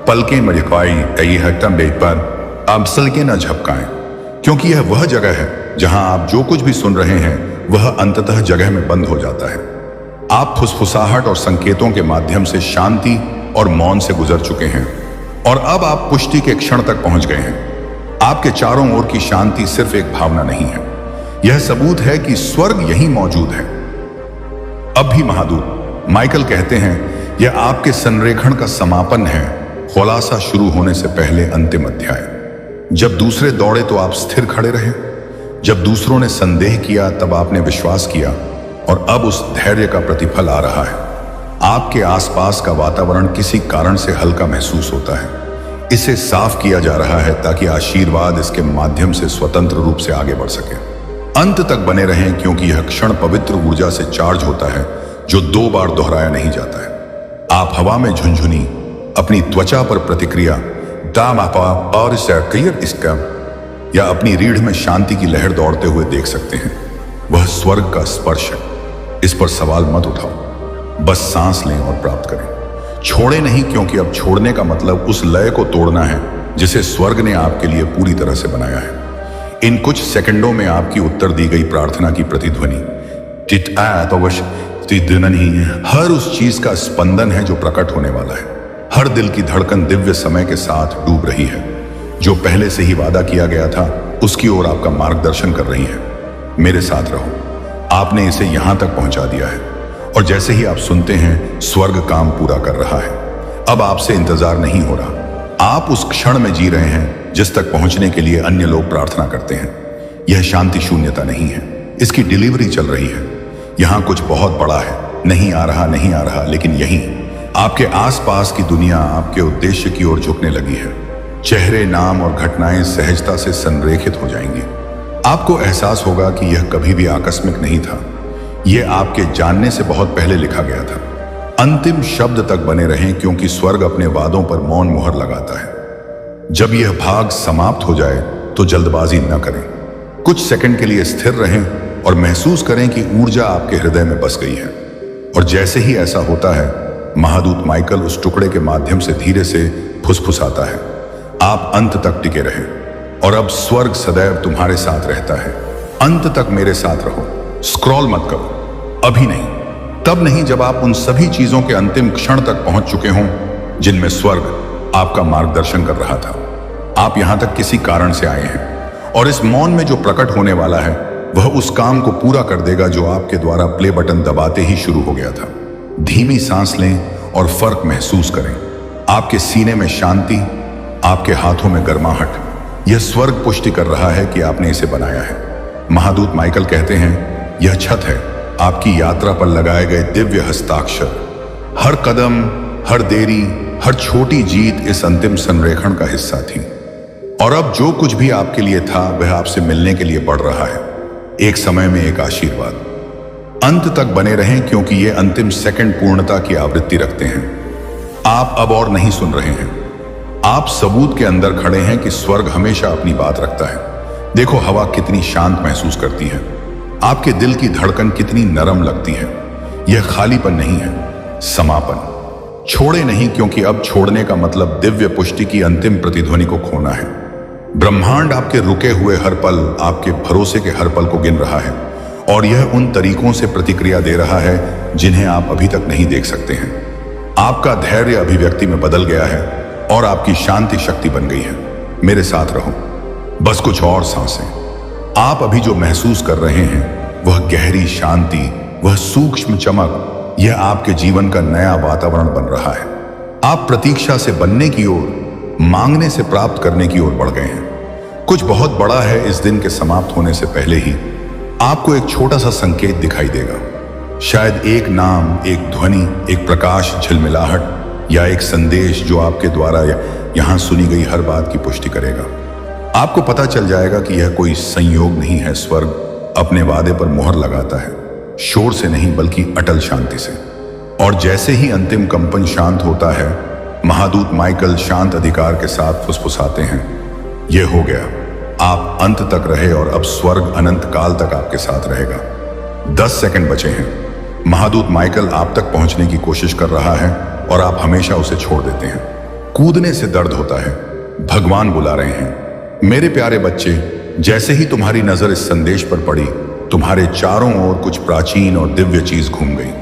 पलकें मझकाई पर आप सलके न झपकाएं, क्योंकि यह वह जगह है जहां आप जो कुछ भी सुन रहे हैं वह अंततः जगह में बंद हो जाता है। आप फुसफुसाहट और संकेतों के माध्यम से शांति और मौन से गुजर चुके हैं, और अब आप पुष्टि के क्षण तक पहुंच गए हैं। आपके चारों ओर की शांति सिर्फ एक भावना नहीं है, यह सबूत है कि स्वर्ग यहीं मौजूद है। अब भी महादूत माइकल कहते हैं, यह आपके संरेखण का समापन है, खुलासा शुरू होने से पहले अंतिम अध्याय। जब दूसरे दौड़े तो आप स्थिर खड़े रहे, जब दूसरों ने संदेह किया तब आपने विश्वास किया, और अब उस धैर्य का प्रतिफल आ रहा है। आपके आसपास का वातावरण किसी कारण से हल्का महसूस होता है। इसे साफ किया जा रहा है ताकि आशीर्वाद इसके माध्यम से स्वतंत्र रूप से आगे बढ़ सके। अंत तक बने रहें, क्योंकि यह क्षण पवित्र ऊर्जा से चार्ज होता है जो 2 बार दोहराया नहीं जाता है। आप हवा में झुनझुनी, अपनी त्वचा पर प्रतिक्रिया और इसका या अपनी रीढ़ में शांति की लहर दौड़ते हुए देख सकते हैं। वह स्वर्ग का स्पर्श है। इस पर सवाल मत उठाओ, बस सांस लें और प्राप्त करें। छोड़े नहीं, क्योंकि अब छोड़ने का मतलब उस लय को तोड़ना है जिसे स्वर्ग ने आपके लिए पूरी तरह से बनाया है। इन कुछ सेकंडों में आपकी उत्तर दी गई प्रार्थना की प्रतिध्वनि हर उस चीज का स्पंदन है जो प्रकट होने वाला है। हर दिल की धड़कन दिव्य समय के साथ डूब रही है। जो पहले से ही वादा किया गया था उसकी ओर आपका मार्गदर्शन कर रही है। मेरे साथ रहो, आपने इसे यहां तक पहुंचा दिया है और जैसे ही आप सुनते हैं स्वर्ग काम पूरा कर रहा है। अब आपसे इंतजार नहीं हो रहा, आप उस क्षण में जी रहे हैं जिस तक पहुंचने के लिए अन्य लोग प्रार्थना करते हैं। यह शांति शून्यता नहीं है, इसकी डिलीवरी चल रही है। यहां कुछ बहुत बड़ा है, नहीं आ रहा, लेकिन यहीं आपके आसपास की दुनिया आपके उद्देश्य की ओर झुकने लगी है। चेहरे, नाम और घटनाएं सहजता से संरेखित हो जाएंगी। आपको एहसास होगा कि यह कभी भी आकस्मिक नहीं था, यह आपके जानने से बहुत पहले लिखा गया था। अंतिम शब्द तक बने रहें, क्योंकि स्वर्ग अपने वादों पर मौन मुहर लगाता है। जब यह भाग समाप्त हो जाए तो जल्दबाजी न करें, कुछ सेकंड के लिए स्थिर रहें और महसूस करें कि ऊर्जा आपके हृदय में बस गई है। और जैसे ही ऐसा होता है, महादूत माइकल उस टुकड़े के माध्यम से धीरे से फुसफुसाता है, आप अंत तक टिके रहें और अब स्वर्ग सदैव तुम्हारे साथ रहता है। अंत तक मेरे साथ रहो, स्क्रॉल मत करो, अभी नहीं, तब नहीं जब आप उन सभी चीजों के अंतिम क्षण तक पहुंच चुके हों जिनमें स्वर्ग आपका मार्गदर्शन कर रहा था। आप यहां तक किसी कारण से आए हैं और इस मौन में जो प्रकट होने वाला है वह उस काम को पूरा कर देगा जो आपके द्वारा प्ले बटन दबाते ही शुरू हो गया था। धीमी सांस लें और फर्क महसूस करें। आपके सीने में शांति, आपके हाथों में गर्माहट। यह स्वर्ग पुष्टि कर रहा है कि आपने इसे बनाया है। महादूत माइकल कहते हैं, यह छत है, आपकी यात्रा पर लगाए गए दिव्य हस्ताक्षर। हर कदम, हर देरी, हर छोटी जीत इस अंतिम संरेखण का हिस्सा थी। और अब जो कुछ भी आपके लिए था वह आपसे मिलने के लिए बढ़ रहा है। एक समय में एक आशीर्वाद। अंत तक बने रहें, क्योंकि ये अंतिम सेकंड पूर्णता की आवृत्ति रखते हैं। आप अब और नहीं सुन रहे हैं, आप सबूत के अंदर खड़े हैं कि स्वर्ग हमेशा अपनी बात रखता है। देखो हवा कितनी शांत महसूस करती है, आपके दिल की धड़कन कितनी नरम लगती है। यह खालीपन नहीं है, समापन। छोड़े नहीं, क्योंकि अब छोड़ने का मतलब दिव्य पुष्टि की अंतिम प्रतिध्वनि को खोना है। ब्रह्मांड आपके रुके हुए हर पल, आपके भरोसे के हर पल को गिन रहा है और यह उन तरीकों से प्रतिक्रिया दे रहा है जिन्हें आप अभी तक नहीं देख सकते हैं। आपका धैर्य अभिव्यक्ति में बदल गया है और आपकी शांति शक्ति बन गई है। मेरे साथ रहो, बस कुछ और सांसें। आप अभी जो महसूस कर रहे हैं वह गहरी शांति, वह सूक्ष्म चमक, यह आपके जीवन का नया वातावरण बन रहा है। आप प्रतीक्षा से बनने की ओर, मांगने से प्राप्त करने की ओर बढ़ गए हैं। कुछ बहुत बड़ा है। इस दिन के समाप्त होने से पहले ही आपको एक छोटा सा संकेत दिखाई देगा। शायद एक नाम, एक ध्वनि, एक प्रकाश झिलमिलाहट या एक संदेश जो आपके द्वारा यहां सुनी गई हर बात की पुष्टि करेगा। आपको पता चल जाएगा कि यह कोई संयोग नहीं है। स्वर्ग अपने वादे पर मोहर लगाता है, शोर से नहीं बल्कि अटल शांति से। और जैसे ही अंतिम कंपन शांत होता है, महादूत माइकल शांत अधिकार के साथ फुसफुसाते हैं, यह हो गया। आप अंत तक रहे और अब स्वर्ग अनंत काल तक आपके साथ रहेगा। 10 सेकंड बचे हैं। महादूत माइकल आप तक पहुंचने की कोशिश कर रहा है और आप हमेशा उसे छोड़ देते हैं। कूदने से दर्द होता है, भगवान बुला रहे हैं। मेरे प्यारे बच्चे, जैसे ही तुम्हारी नजर इस संदेश पर पड़ी, तुम्हारे चारों ओर कुछ प्राचीन और दिव्य चीज घूम गई,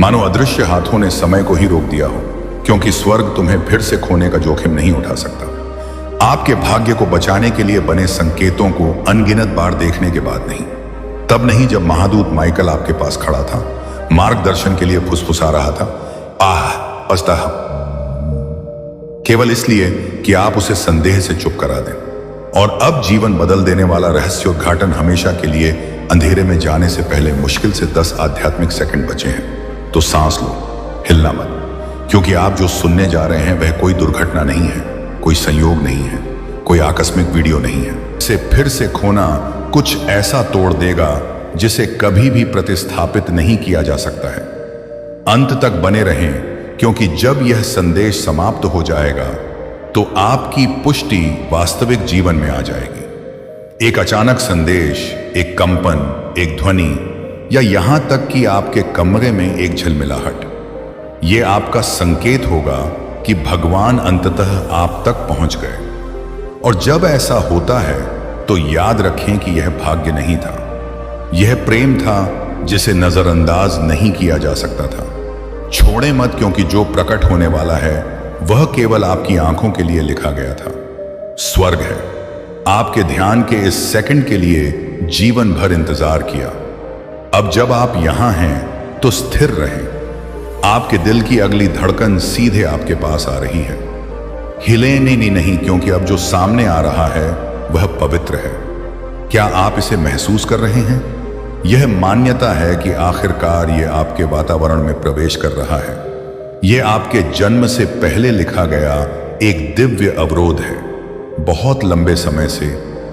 मानो अदृश्य हाथों ने समय को ही रोक दिया हो, क्योंकि स्वर्ग तुम्हें फिर से खोने का जोखिम नहीं उठा सकता। आपके भाग्य को बचाने के लिए बने संकेतों को अनगिनत बार देखने के बाद नहीं, तब नहीं जब महादूत माइकल आपके पास खड़ा था, मार्गदर्शन के लिए फुसफुसा रहा था, पछता, केवल इसलिए कि आप उसे संदेह से चुप करा दें। और अब जीवन बदल देने वाला रहस्योद्घाटन हमेशा के लिए अंधेरे में जाने से पहले मुश्किल से 10 आध्यात्मिक सेकंड बचे हैं। तो सांस लो, हिलना मत, क्योंकि आप जो सुनने जा रहे हैं वह कोई दुर्घटना नहीं है, कोई संयोग नहीं है, कोई आकस्मिक वीडियो नहीं है। इसे फिर से खोना कुछ ऐसा तोड़ देगा जिसे कभी भी प्रतिस्थापित नहीं किया जा सकता है। अंत तक बने रहें, क्योंकि जब यह संदेश समाप्त हो जाएगा तो आपकी पुष्टि वास्तविक जीवन में आ जाएगी। एक अचानक संदेश, एक कंपन, एक ध्वनि, या यहां तक कि आपके कमरे में एक झिलमिलाहट, ये आपका संकेत होगा कि भगवान अंततः आप तक पहुंच गए। और जब ऐसा होता है तो याद रखें कि यह भाग्य नहीं था, यह प्रेम था जिसे नजरअंदाज नहीं किया जा सकता था। छोड़े मत, क्योंकि जो प्रकट होने वाला है वह केवल आपकी आंखों के लिए लिखा गया था। स्वर्ग है। आपके ध्यान के इस सेकंड के लिए जीवन भर इंतजार किया। अब जब आप यहां हैं तो स्थिर रहें। आपके दिल की अगली धड़कन सीधे आपके पास आ रही है। हिले नहीं, क्योंकि अब जो सामने आ रहा है वह पवित्र है। क्या आप इसे महसूस कर रहे हैं? यह मान्यता है कि आखिरकार यह आपके वातावरण में प्रवेश कर रहा है। यह आपके जन्म से पहले लिखा गया एक दिव्य अवरोध है। बहुत लंबे समय से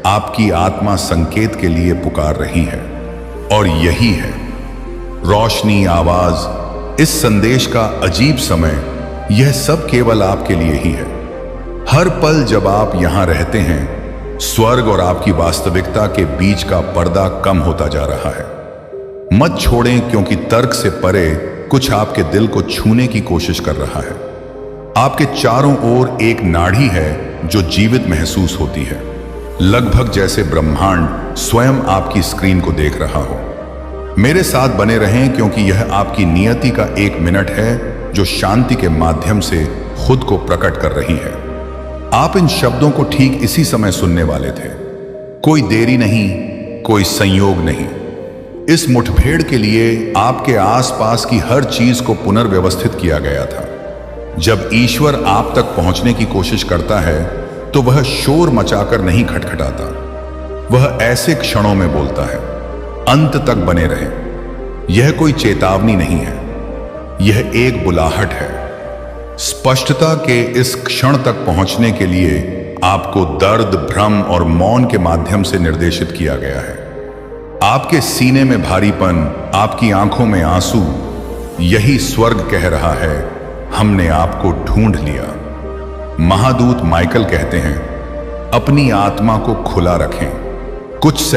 आपकी आत्मा संकेत के लिए पुकार रही है, और यही है रोशनी, आवाज, इस संदेश का अजीब समय, यह सब केवल आपके लिए ही है। हर पल जब आप यहां रहते हैं, स्वर्ग और आपकी वास्तविकता के बीच का पर्दा कम होता जा रहा है। मत छोड़ें, क्योंकि तर्क से परे कुछ आपके दिल को छूने की कोशिश कर रहा है। आपके चारों ओर एक नाड़ी है जो जीवित महसूस होती है, लगभग जैसे ब्रह्मांड स्वयं आपकी स्क्रीन को देख रहा हो। मेरे साथ बने रहें, क्योंकि यह आपकी नियति का एक मिनट है जो शांति के माध्यम से खुद को प्रकट कर रही है। आप इन शब्दों को ठीक इसी समय सुनने वाले थे। कोई देरी नहीं, कोई संयोग नहीं। इस मुठभेड़ के लिए आपके आसपास की हर चीज को पुनर्व्यवस्थित किया गया था। जब ईश्वर आप तक पहुंचने की कोशिश करता है तो वह शोर मचाकर नहीं खटखटाता, वह ऐसे क्षणों में बोलता है, अंत तक बने रहें। यह कोई चेतावनी नहीं है, यह एक बुलाहट है। स्पष्टता के इस क्षण तक पहुंचने के लिए आपको दर्द, भ्रम और मौन के माध्यम से निर्देशित किया गया है। आपके सीने में भारीपन, आपकी आंखों में आंसू, यही स्वर्ग कह रहा है, हमने आपको ढूंढ लिया। महादूत माइकल कहते हैं, अपनी आत्मा को खुला रखें। कुछ